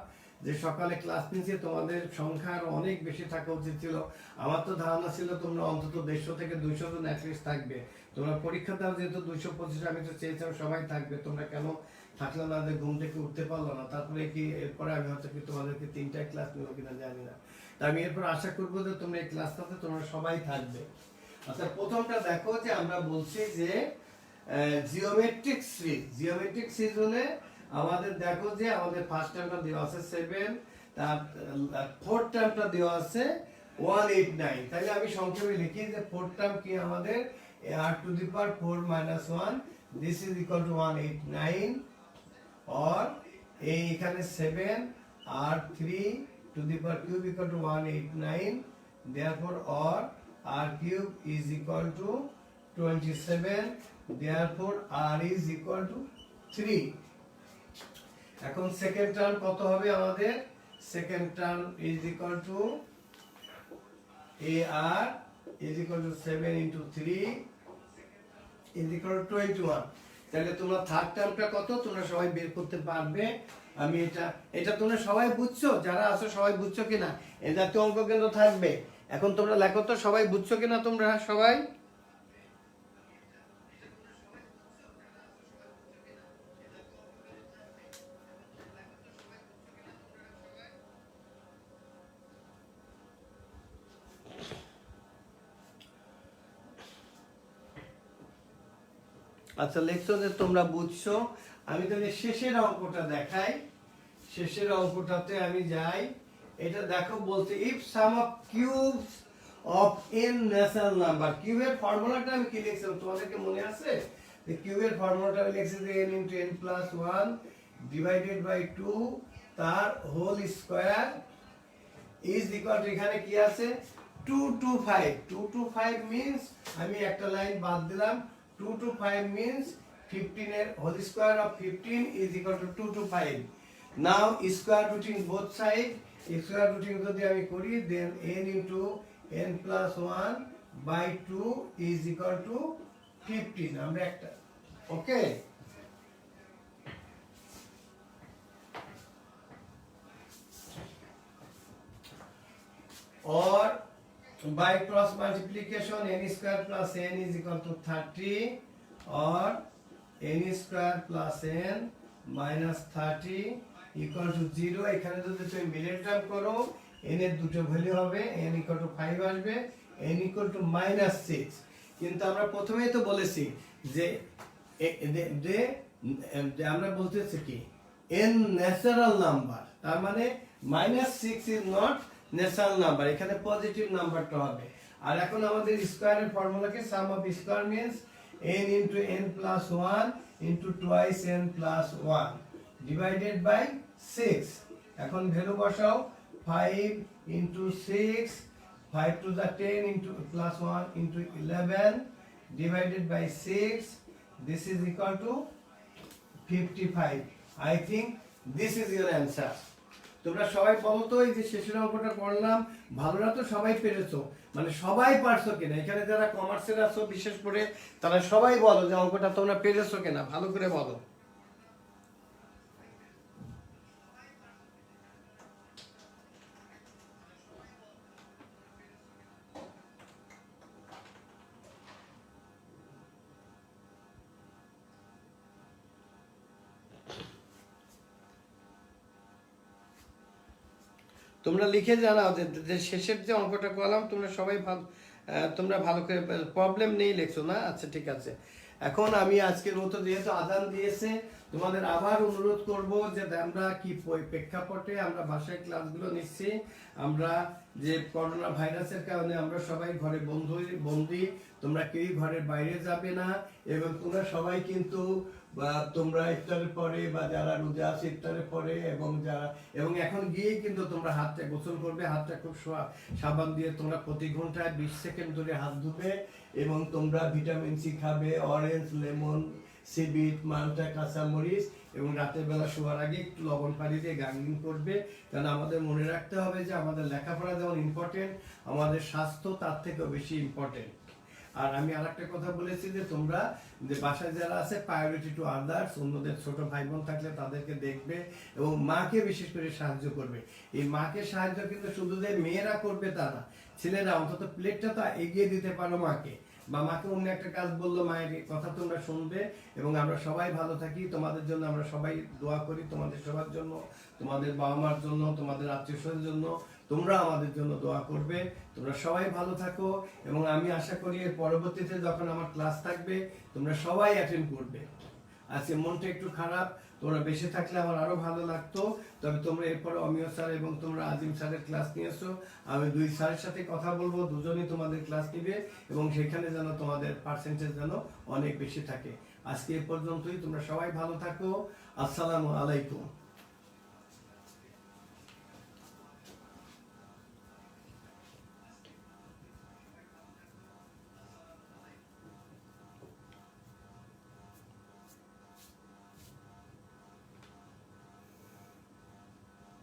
যে সকালে ক্লাস নিয়েছি, তোমাদের সংখ্যা আরো অনেক বেশি থাকা উচিত ছিল। আমার তো ধারণা ছিল তোমরা অন্তত 150 থেকে 200 জন অ্যাটলিস্ট থাকবে। তোমরা পরীক্ষা দাও যেহেতু 225, আমি তো চেয়েছিলাম সবাই থাকবে, তোমরা কেন থাকলো না, যে ঘুম থেকে উঠতে পারলো না? তারপরে কি এরপরে আমি হয়তো কি তোমাদেরকে 3টা ক্লাস নেবো কিনা জানি না। তা আমি এরপর আশা করবো যে তোমরা এই ক্লাসটাতে তোমরা সবাই থাকবে। আচ্ছা, প্রথমটা দেখো যে আমরা বলছি যে জিওমেট্রিক সিরিজ হলে আমাদের দেখো যে আমাদের ফার্স্ট টার্মটা দেওয়া আছে 7, তার ফোর্থ টার্মটা দেওয়া আছে 189। তাহলে আমি সংক্ষেপে লিখি যে ফোর্থ টার্ম কি আমাদের r to the power 4 minus 1, this is equal to 189, or এখানে 7 r3 to the power cube equal to 189, therefore or r cube is equal to 27, therefore r is equal to 3. এখন second term কত হবে আমাদের? Second term is equal to ar is equal to 7 into 3 is equal to 21. তাহলে তোমরা third টার্মটা কত তোমরা সবাই বের করতে পারবে। আমি এটা তোমরা সবাই বুঝছো? যারা আছো সবাই বুঝছো কিনা? এই জাতীয় অঙ্ক কিন্তু থাকবে। এখন তোমরা লেখো তো সবাই বুঝছো কিনা তোমরা সবাই? আচ্ছা, লেখছো যে তোমরা বুঝছো। আমি তাহলে শেষের অঙ্কটা দেখাই। শেষের অঙ্কটাতে আমি যাই। এটা দেখো বলতে if some of cubes of n natural number. কিউবের ফর্মুলাটা আমি কি লিখছিলাম তোমাদেরকে মনে আছে? যে কিউবের ফর্মুলাটা আমি লিখছি যে n * n + 1 ডিভাইডেড বাই 2 তার whole square is equal to, এখানে কি আছে 2 to 5। 2 to 5 মিন্স আমি একটা লাইন বাদ দিলাম। 2 to 5 means 15 এর whole square of 15 is equal to 2 to 5. Now square rooting both side, square rooting যদি আমি করি then n into n plus 1 by 2 is equal to 15 আমরা একটা ওকে। or by cross multiplication n square plus n is equal to 30, or n square plus n minus 30 equal to 0. এখানে যদি তুমি middle term করো n এর দুটো value হবে, n equal to 5 আসবে, n equal to -6। কিন্তু আমরা প্রথমেই তো বলেছি যে আমরা বলতেছি কি n ন্যাচারাল নাম্বার, তার মানে -6 is not ন্যাচারাল নাম্বার, এখানে পজিটিভ নাম্বারটা হবে। আর এখন আমাদের স্কয়ারের ফর্মুলা কি sum of square means n into n plus 1 into twice n plus 1 divided by 6। এখন ভ্যালু বসাও 5 into 6, 5 to the 10 into plus 1 into 11 divided by 6, this is equal to 55. I think this is your answer. তোমরা সবাই বলো তো এই যে শেষের অঙ্কটা করলাম, ভালোরা তো সবাই পেরেছো, মানে সবাই পারছো কিনা? এখানে যারা কমার্সের আছো বিশেষ করে তারা সবাই বলো যে অঙ্কটা তোমরা পেরেছো কিনা, ভালো করে বলো। তোমরা লিখে জানাও যে শেষের যে অঙ্কটা করলাম তোমরা সবাই তোমরা ভালো করে প্রবলেম নেই লেখছো না? আচ্ছা ঠিক আছে। এখন আমি আজকের মতো যেহেতু আজান দিয়েছে তোমাদের আবার অনুরোধ করব যে আমরা কি প্রেক্ষাপটে আমরা বাসায় ক্লাসগুলো নিচ্ছি। আমরা যে করোনা ভাইরাসের কারণে আমরা সবাই ঘরে বন্দি, তোমরা কেউই ঘরের বাইরে যাবে না, এবং তোমরা সবাই কিন্তু তোমরা ইফতারের পরে বা যারা রোজা আছে ইফতারের পরে এবং এখন গিয়ে কিন্তু তোমরা হাতটা গোসল করবে, হাতটা খুব সাবান দিয়ে তোমরা প্রতি ঘন্টায় 20 সেকেন্ড ধরে হাত ধুবে, এবং তোমরা ভিটামিন সি খাবে, অরেঞ্জ, লেমন, সি বিট, মালটা, কাঁচামরিচ, এবং রাতের বেলা শোয়ার আগে একটু লবণ পানি দিয়ে গার্গলিং করবে। কারণ আমাদের মনে রাখতে হবে যে আমাদের লেখাপড়া যেমন ইম্পর্টেন্ট, আমাদের স্বাস্থ্য তার থেকেও বেশি ইম্পর্টেন্ট। আর আমি আরেকটা কথা বলেছি যে তোমরা যে বাসায় যারা আছে প্রায়োরিটি টু আদার্স, অন্যদের ছোট ভাই বোন থাকলে তাদেরকে দেখবে এবং মাকে বিশেষ করে সাহায্য করবে। এই মাকে সাহায্য কিন্তু শুধু যে মেয়েরা করবে তা না, ছেলেরা অন্তত প্লেটটা তো এগিয়ে দিতে পারো মাকে, বা মাকে অন্য একটা কাজ বললো, মায়ের কথা তোমরা শুনবে। এবং আমরা সবাই ভালো থাকি, তোমাদের জন্য আমরা সবাই দোয়া করি, তোমাদের সবার জন্য, তোমাদের বাবা মার জন্য, তোমাদের আত্মীয় স্বজনের জন্য, তোমরা আমাদের জন্য দোয়া করবে। তোমরা সবাই ভালো থাকো এবং আমি আশা করি এর পরবর্তীতে যখন আমার ক্লাস থাকবে তোমরা সবাই অ্যাটেন্ড করবে। আজকে মনটা একটু খারাপ, তোমরা বেঁচে থাকলে আমার আরো ভালো লাগতো। তবে তোমরা এরপরে অমিয় স্যার এবং তোমরা আজিম স্যারের ক্লাস নিয়েছো, আমি দুই স্যারের সাথে কথা বলবো, দুজনেই তোমাদের ক্লাস নিবে এবং সেখানে যেন তোমাদের পার্সেন্টেজ যেন অনেক বেশি থাকে। আজকে এ পর্যন্তই, তোমরা সবাই ভালো থাকো। আসসালামু আলাইকুম।